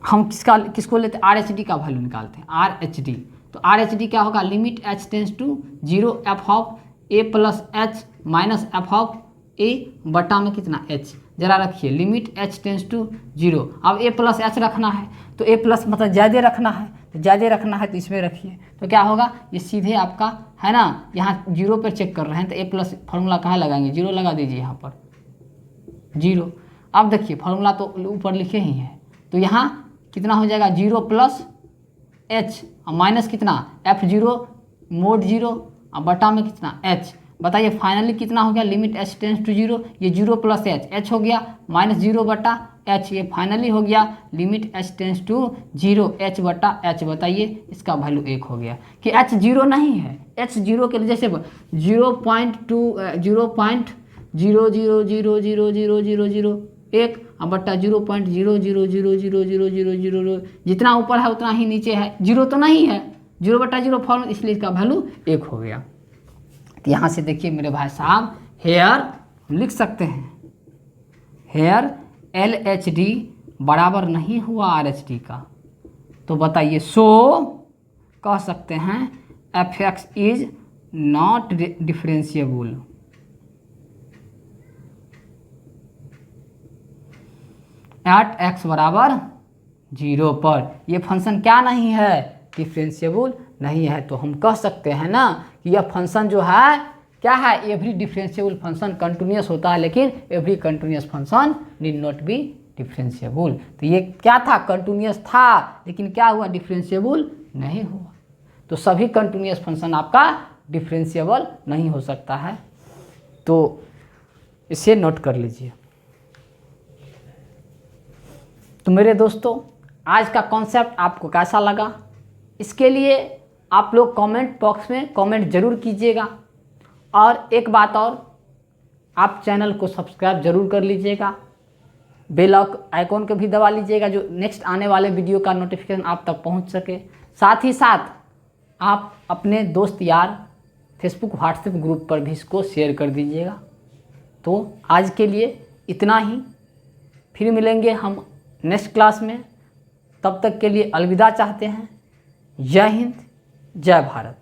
हम किसको लेते हैं, RHD का वैल्यू निकालते हैं, RHD। तो RHD क्या होगा, limit H tends to 0 F of A plus H minus F of a बटा में कितना एच, जरा रखिए लिमिट एच टेंस टू 0। अब ए प्लस एच रखना है, तो ए प्लस मतलब ज़्यादा रखना है, तो ज़्यादा रखना है तो इसमें रखिए, तो क्या होगा ये सीधे आपका है ना, यहाँ 0 पर चेक कर रहे हैं तो ए प्लस फार्मूला कहाँ लगाएंगे, 0 लगा दीजिए यहाँ पर 0। अब देखिए फार्मूला तो ऊपर लिखे ही है, तो यहाँ कितना हो जाएगा 0 प्लस एच माइनस कितना F0 मोड 0 और बटा में कितना एच, बताइए फाइनली कितना हो गया, लिमिट एच टेंस टू 0, ये 0 प्लस एच हो गया माइनस 0 बटा एच, ये फाइनली हो गया limit H tends to 0 H बटा एच। बताइए इसका वैल्यू 1 हो गया, कि एच 0 नहीं है, एच 0 के जैसे 0.000000001 बट्टा 0.0000000 जितना ऊपर है उतना ही नीचे है, 0 तो नहीं है, 0 बटा 0 फॉर्म, इसलिए इसका वैल्यू 1 हो गया। तो यहाँ से देखिए मेरे भाई साहब, हेयर लिख सकते हैं, हेयर LHD बराबर नहीं हुआ RHD का, तो बताइए सो कह सकते हैं FX is not differentiable. At x बराबर 0 पर ये फंक्शन क्या नहीं है, डिफरेंशिएबल नहीं है। तो हम कह सकते हैं ना कि यह फंक्शन जो है क्या है, एवरी डिफरेंशिएबल फंक्शन कंटिन्यूस होता है, लेकिन every continuous function need not be differentiable. तो ये क्या था, कंटिन्यूस था, लेकिन क्या हुआ, डिफरेंशिएबल नहीं हुआ। तो सभी कंटिन्यूस फंक्शन आपका डिफरेंशिएबल नहीं हो सकता है, तो इसे नोट कर लीजिए। तो मेरे दोस्तों आज का कॉन्सेप्ट आपको कैसा लगा, इसके लिए आप लोग कमेंट बॉक्स में कमेंट ज़रूर कीजिएगा, और एक बात और, आप चैनल को सब्सक्राइब ज़रूर कर लीजिएगा, बेल आइकॉन को भी दबा लीजिएगा, जो नेक्स्ट आने वाले वीडियो का नोटिफिकेशन आप तक पहुंच सके। साथ ही साथ आप अपने दोस्त यार फेसबुक व्हाट्सएप ग्रुप पर भी इसको शेयर कर दीजिएगा। तो आज के लिए इतना ही, फिर मिलेंगे हम नेक्स्ट क्लास में, तब तक के लिए अलविदा चाहते हैं। जय हिंद, जय भारत।